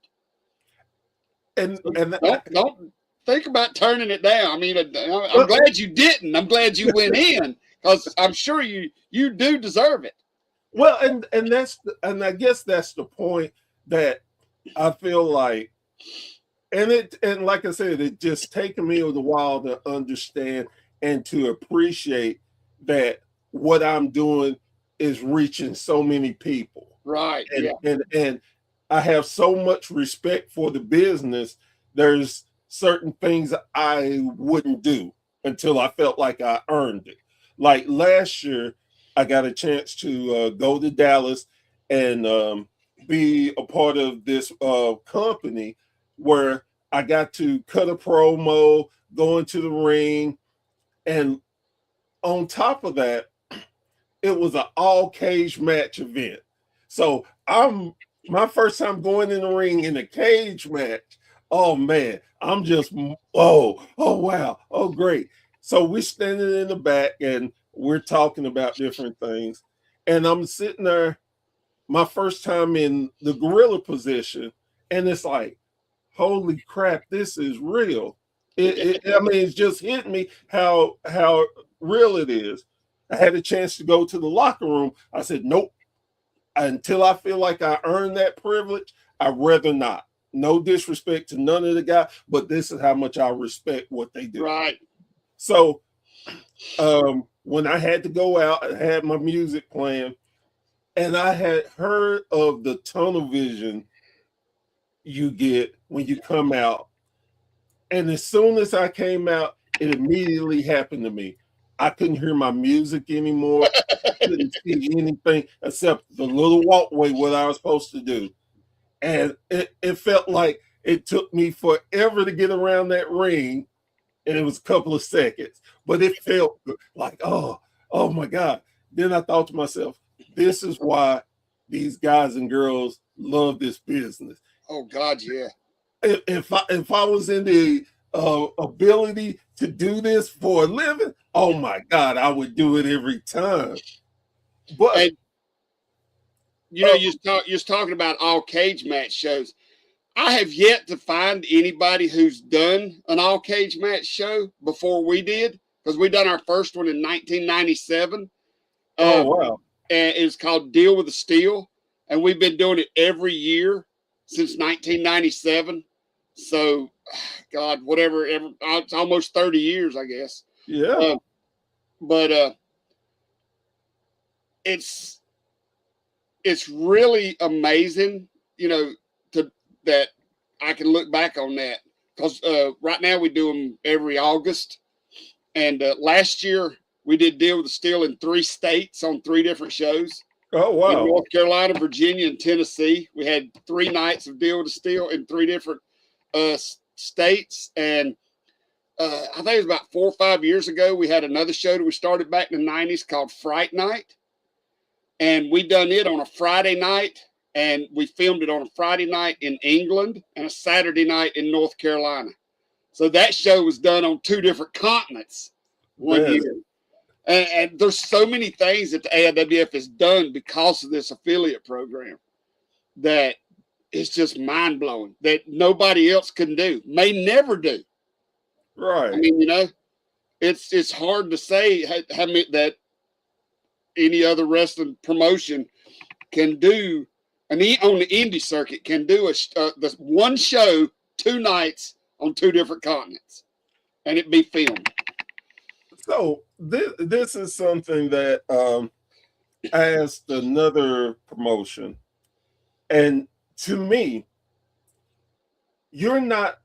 And Don't think about turning it down. I mean, I'm glad you didn't. I'm glad you went in, because I'm sure you do deserve it. Well, and I guess that's the point that I feel like, and like I said, it just taken me a while to understand and to appreciate that what I'm doing is reaching so many people. Right. And I have so much respect for the business. There's certain things I wouldn't do until I felt like I earned it. Like last year, I got a chance to go to Dallas and be a part of this company where I got to cut a promo, go into the ring, and on top of that, it was an all cage match event. So my first time going in the ring in a cage match. Oh man, I'm just oh wow, oh great. So we're standing in the back and we're talking about different things, and I'm sitting there, my first time in the gorilla position, and it's like, holy crap, this is real. I mean, it's just hitting me how real it is. I had a chance to go to the locker room. I said, nope. Until I feel like I earned that privilege, I'd rather not. No disrespect to none of the guys, but this is how much I respect what they do. Right. So when I had to go out, I had my music playing, and I had heard of the tunnel vision you get when you come out. And as soon as I came out, it immediately happened to me. I couldn't hear my music anymore. I couldn't see anything except the little walkway, what I was supposed to do. And it felt like it took me forever to get around that ring, and it was a couple of seconds. But it felt like, oh my God. Then I thought to myself, this is why these guys and girls love this business. Oh God, yeah. If I was in the ability to do this for a living, oh my God, I would do it every time. But and, you're talking about all cage match shows. I have yet to find anybody who's done an all cage match show before we did, because we done our first one in 1997. Oh wow! And it's called Deal with the Steel, and we've been doing it every year since 1997. So, God, whatever, it's almost 30 years, I guess. Yeah. But it's really amazing, that I can look back on that, because right now we do them every August, and last year we did Deal with the Steel in 3 states on 3 different shows. Oh, in wow. North Carolina, Virginia, and Tennessee. We had 3 nights of Deal to Steal in 3 different states. And I think it was about 4 or 5 years ago, we had another show that we started back in the 90s called Fright Night. And we done it on a Friday night, and we filmed it on a Friday night in England and a Saturday night in North Carolina. So that show was done on 2 different continents one Man. year. And there's so many things that the AIWF has done because of this affiliate program that it's just mind blowing, that nobody else can do, may never do. Right. I mean, you know, it's hard to say how many that any other wrestling promotion can do, and on the indie circuit can do the one show 2 nights on 2 different continents, and it be filmed. So this is something that I asked another promotion, and to me, you're not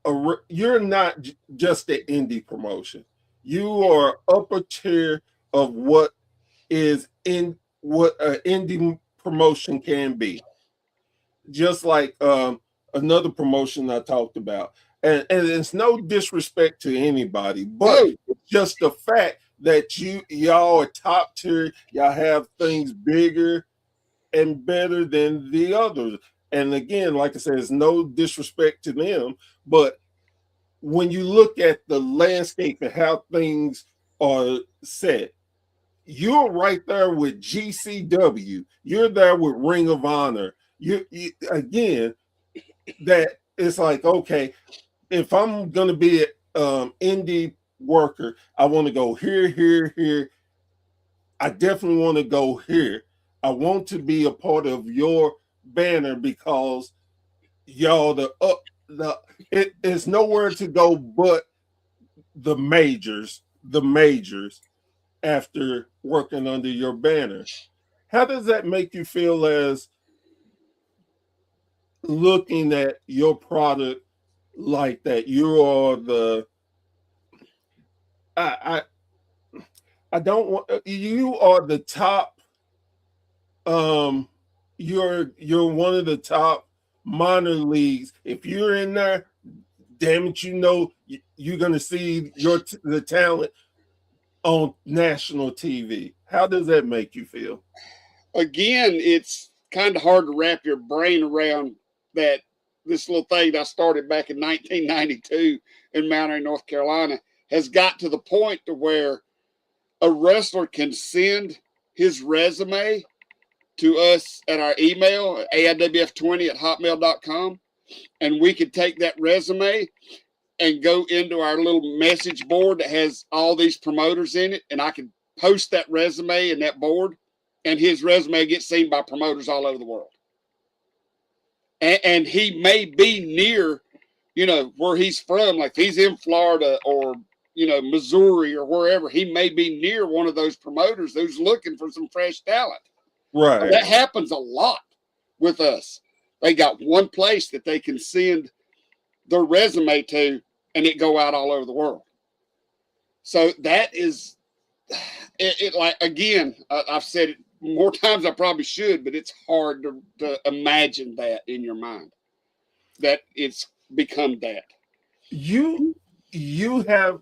just an indie promotion. You are upper tier of what is in what an indie promotion can be. Just like another promotion I talked about, and it's no disrespect to anybody, but just the fact that y'all are top tier, y'all have things bigger and better than the others. And again, like I said, it's no disrespect to them, but when you look at the landscape and how things are set, you're right there with GCW. You're there with Ring of Honor. You again, that it's like, okay, if I'm gonna be an indie worker, I want to go here, here, here. I definitely want to go here. I want to be a part of your banner because y'all it's nowhere to go but the majors after working under your banner. How does that make you feel as looking at your product like that? You are the I don't want you are the top you're one of the top minor leagues. If you're in there, damn it, you know you're gonna see the talent on national TV. How does that make you feel? Again, it's kind of hard to wrap your brain around that this little thing that I started back in 1992 in Mount Airy, North Carolina, has got to the point to where a wrestler can send his resume to us at our email, aiwf20@hotmail.com, and we could take that resume and go into our little message board that has all these promoters in it, and I can post that resume in that board, and his resume gets seen by promoters all over the world. And he may be near, you know, where he's from, like if he's in Florida or, you know, Missouri or wherever, he may be near one of those promoters who's looking for some fresh talent. Right. That happens a lot with us. They got one place that they can send their resume to, and it go out all over the world. So that is it like, again, I've said it more times I probably should, but it's hard to imagine that in your mind, that it's become that. You have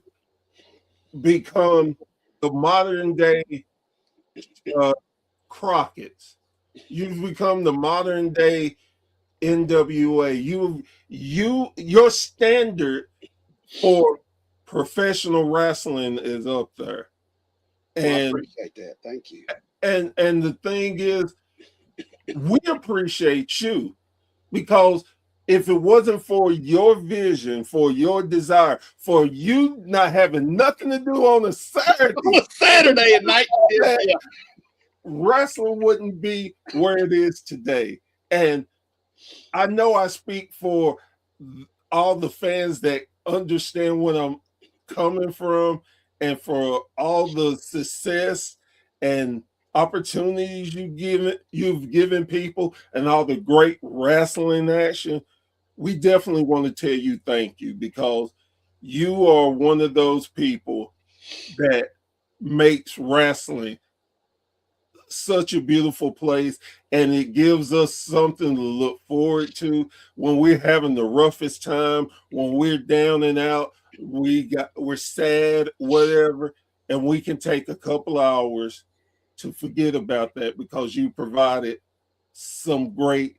become the modern day Crockett's. You've become the modern day NWA. Your standard for professional wrestling is up there. Well, I And appreciate that. Thank you. and the thing is, we appreciate you because if it wasn't for your vision, for your desire, for you not having nothing to do on a Saturday, On a Saturday at night, yeah. wrestling wouldn't be where it is today. And I know I speak for all the fans that understand where I'm coming from and for all the success and opportunities you've given people and all the great wrestling action. We definitely want to tell you thank you because you are one of those people that makes wrestling such a beautiful place, and it gives us something to look forward to when we're having the roughest time, when we're down and out, we're sad, whatever, and we can take a couple hours to forget about that because you provided some great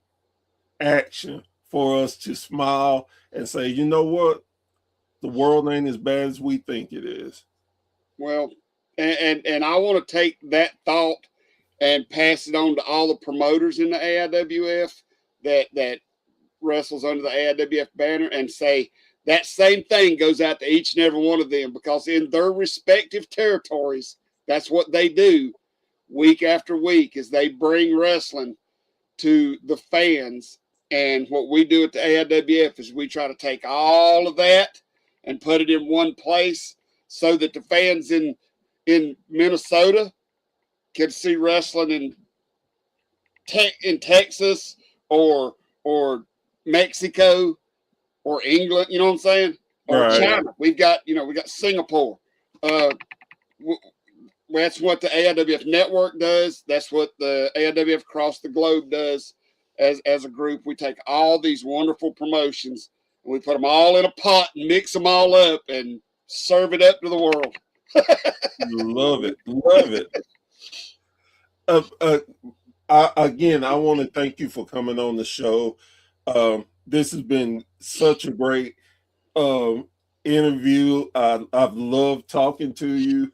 action for us to smile and say, you know what, the world ain't as bad as we think it is. Well, and I want to take that thought and pass it on to all the promoters in the AIWF that wrestles under the AIWF banner, and say that same thing goes out to each and every one of them, because in their respective territories, that's what they do week after week, is they bring wrestling to the fans. And what we do at the AIWF is we try to take all of that and put it in one place so that the fans in Minnesota can see wrestling in Texas or Mexico or England, you know what I'm saying? Or Right. China. We got Singapore. That's what the AIWF network does. That's what the AIWF across the globe does. As a group, we take all these wonderful promotions and we put them all in a pot and mix them all up and serve it up to the world. Love it. Again, I want to thank you for coming on the show. This has been such a great interview. I've loved talking to you.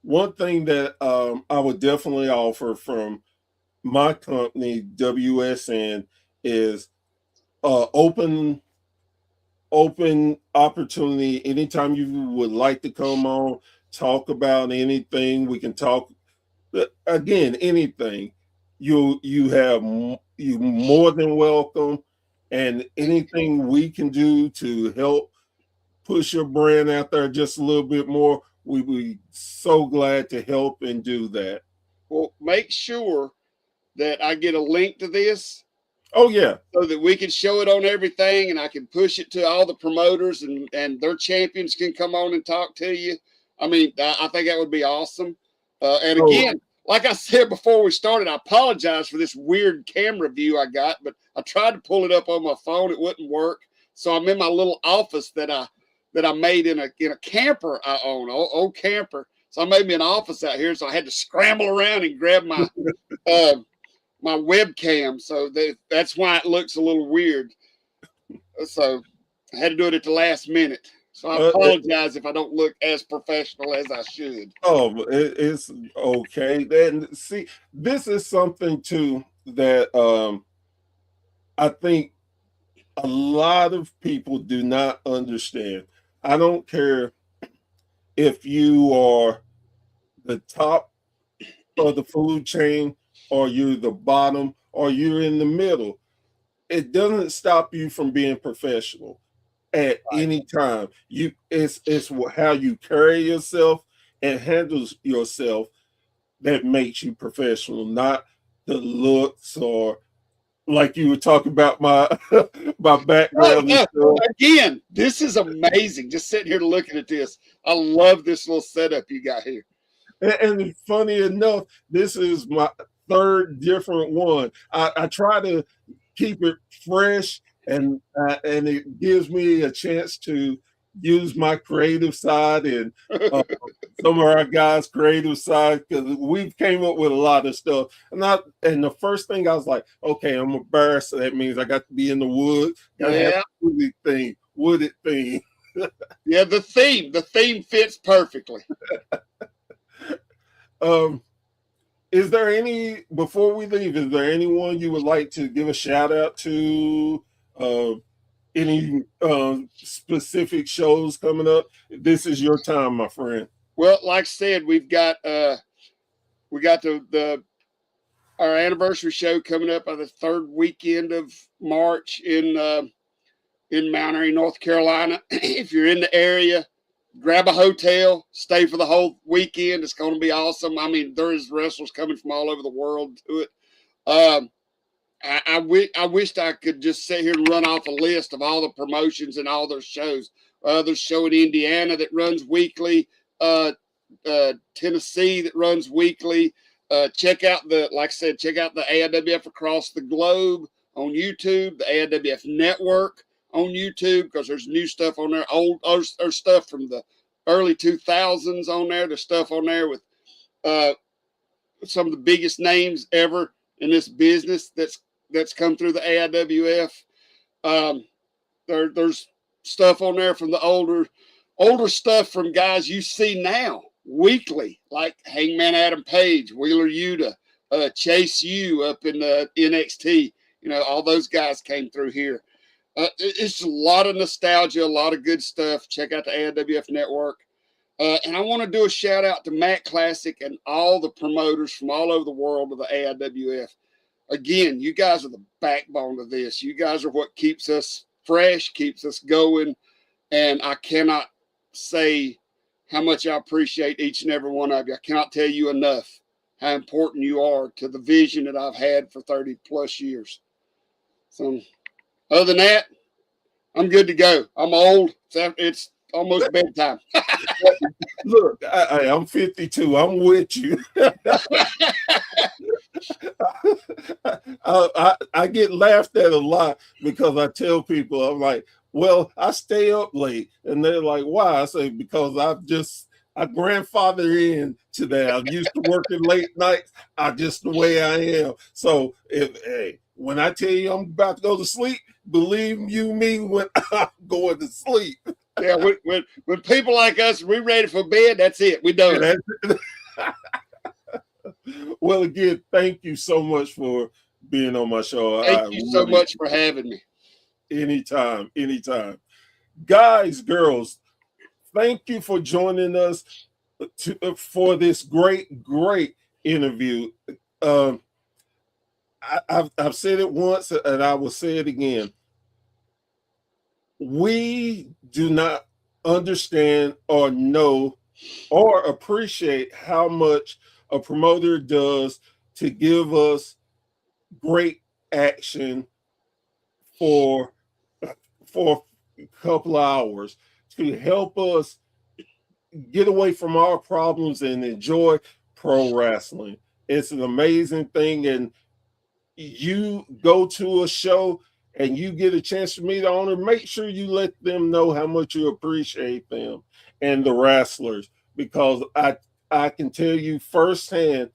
One thing that I would definitely offer from my company, WSN, is open opportunity. Anytime you would like to come on, talk about anything, we can talk. Again, anything. You more than welcome, and anything we can do to help push your brand out there just a little bit more, we'd be so glad to help and do that. Well, make sure that I get a link to this. Oh yeah, so that we can show it on everything, and I can push it to all the promoters, and their champions can come on and talk to you. I mean, I think that would be awesome. And again, like I said before we started, I apologize for this weird camera view I got, but I tried to pull it up on my phone. It wouldn't work. So I'm in my little office that I made in a camper I own, old camper. So I made me an office out here. So I had to scramble around and grab my my webcam. So that's why it looks a little weird. So I had to do it at the last minute. So I apologize if I don't look as professional as I should. Oh, it's okay. And see, this is something too that I think a lot of people do not understand. I don't care if you are the top of the food chain, or you're the bottom, or you're in the middle. It doesn't stop you from being professional at any time. It's how you carry yourself and handle yourself that makes you professional, not the looks, or like you were talking about my background. Again, this is amazing. Just sitting here looking at this. I love this little setup you got here. And funny enough, this is my third different one. I try to keep it fresh, and it gives me a chance to use my creative side and some of our guys' creative side, because we've came up with a lot of stuff. And the first thing I was like, okay, I'm a bear, so that means I got to be in the woods. Gotta have a wooded thing. Yeah, the theme fits perfectly. Is there any, before we leave, is there anyone you would like to give a shout out to? Any specific shows coming up? This is your time, my friend. Well, like I said, we got our anniversary show coming up on the third weekend of March in Mount Airy, North Carolina. If you're in the area, grab a hotel, stay for the whole weekend. It's going to be awesome. I mean, there's wrestlers coming from all over the world to it. I wished I could just sit here and run off a list of all the promotions and all their shows. There's a show in Indiana that runs weekly, Tennessee that runs weekly, Check out like I said, check out the AIWF across the globe on YouTube, the AIWF network on YouTube, because there's new stuff on there, old or stuff from the early 2000s on there. There's stuff on there with some of the biggest names ever in this business that's come through the AIWF. There's stuff on there from the older stuff from guys you see now weekly, like Hangman Adam Page, Wheeler Yuta, Chase U up in NXT. You know, all those guys came through here. It's a lot of nostalgia, a lot of good stuff. Check out the AIWF network. And I want to do a shout out to Matt Classic and all the promoters from all over the world of the AIWF. Again, you guys are the backbone of this. You guys are what keeps us fresh, keeps us going. And I cannot say how much I appreciate each and every one of you. I cannot tell you enough how important you are to the vision that I've had for 30 plus years. So other than that, I'm good to go. I'm old. It's almost bedtime. Look, I'm 52. I'm with you. I get laughed at a lot because I tell people, I'm like, well, I stay up late. And they're like, why? I say, because I grandfather in to that. I'm used to working late nights. I just the way I am. So when I tell you I'm about to go to sleep, believe you me when I'm going to sleep. Yeah, when people like us, we ready for bed, that's it. We done. Well, again, thank you so much for being on my show. Thank you so much for having me. Anytime. Guys, girls, thank you for joining us for this great interview. I've said it once and I will say it again. We do not understand or know or appreciate how much a promoter does to give us great action for a couple of hours to help us get away from our problems and enjoy pro wrestling. It's an amazing thing. And you go to a show and you get a chance to meet the owner, make sure you let them know how much you appreciate them and the wrestlers, because I can tell you firsthand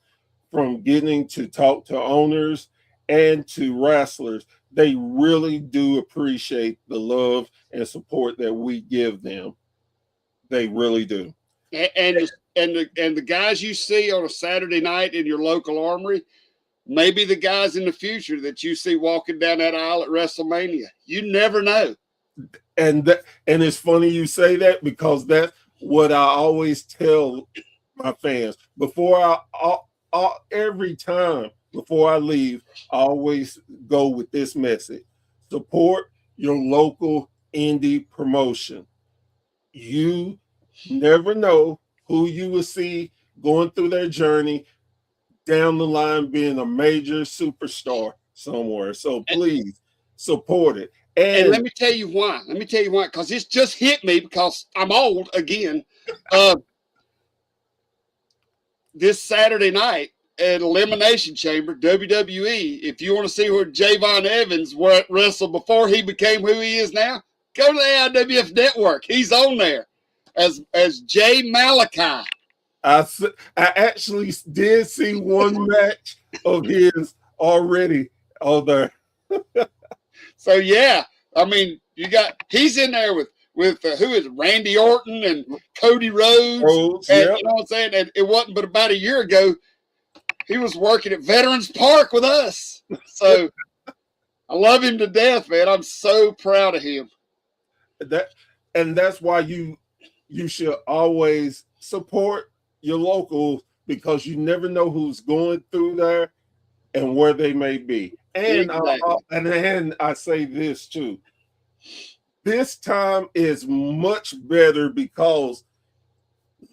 from getting to talk to owners and to wrestlers, they really do appreciate the love and support that we give them. They really do. And the guys you see on a Saturday night in your local armory, maybe the guys in the future that you see walking down that aisle at WrestleMania. You never know. And it's funny you say that, because that's what I always tell my fans. Every time before I leave, I always go with this message: support your local indie promotion. You never know who you will see going through their journey down the line being a major superstar somewhere. So please support it. And let me tell you why. Because it's just hit me, because I'm old again. This Saturday night at Elimination Chamber, WWE, if you want to see where Javon Evans wrestled before he became who he is now, go to the AIWF network. He's on there as Jay Malachi. I actually did see one match of his already on there. So yeah, I mean, he's in there with who is it, Randy Orton and Cody Rhodes. And, yep. You know what I'm saying? And it wasn't but about a year ago he was working at Veterans Park with us. So I love him to death, man. I'm so proud of him. That's why you should always support your local, because you never know who's going through there and where they may be. And exactly. I say this too. This time is much better because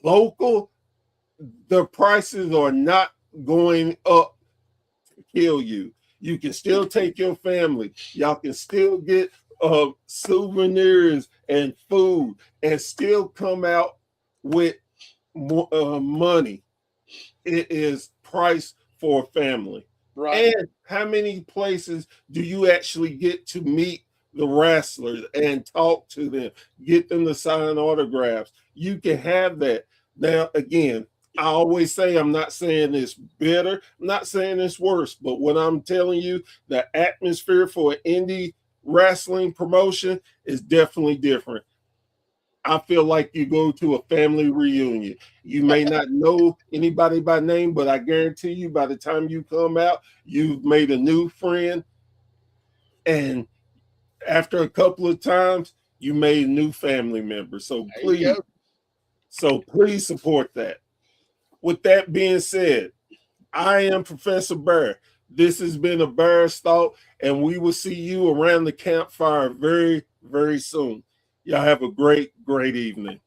local, the prices are not going up to kill you. You can still take your family. Y'all can still get souvenirs and food and still come out with money. it is priced for a family. Right. And how many places do you actually get to meet the wrestlers and talk to them, get them to sign autographs? You can have that. Now, again, I always say I'm not saying it's better, I'm not saying it's worse, but what I'm telling you, the atmosphere for an indie wrestling promotion is definitely different. I feel like you go to a family reunion. You may not know anybody by name, but I guarantee you by the time you come out, you've made a new friend. And after a couple of times, you made new family members. There you go. So please support that. With that being said, I am Professor Bear. This has been a Bear's Thought, and we will see you around the campfire very, very soon. Y'all have a great, great evening.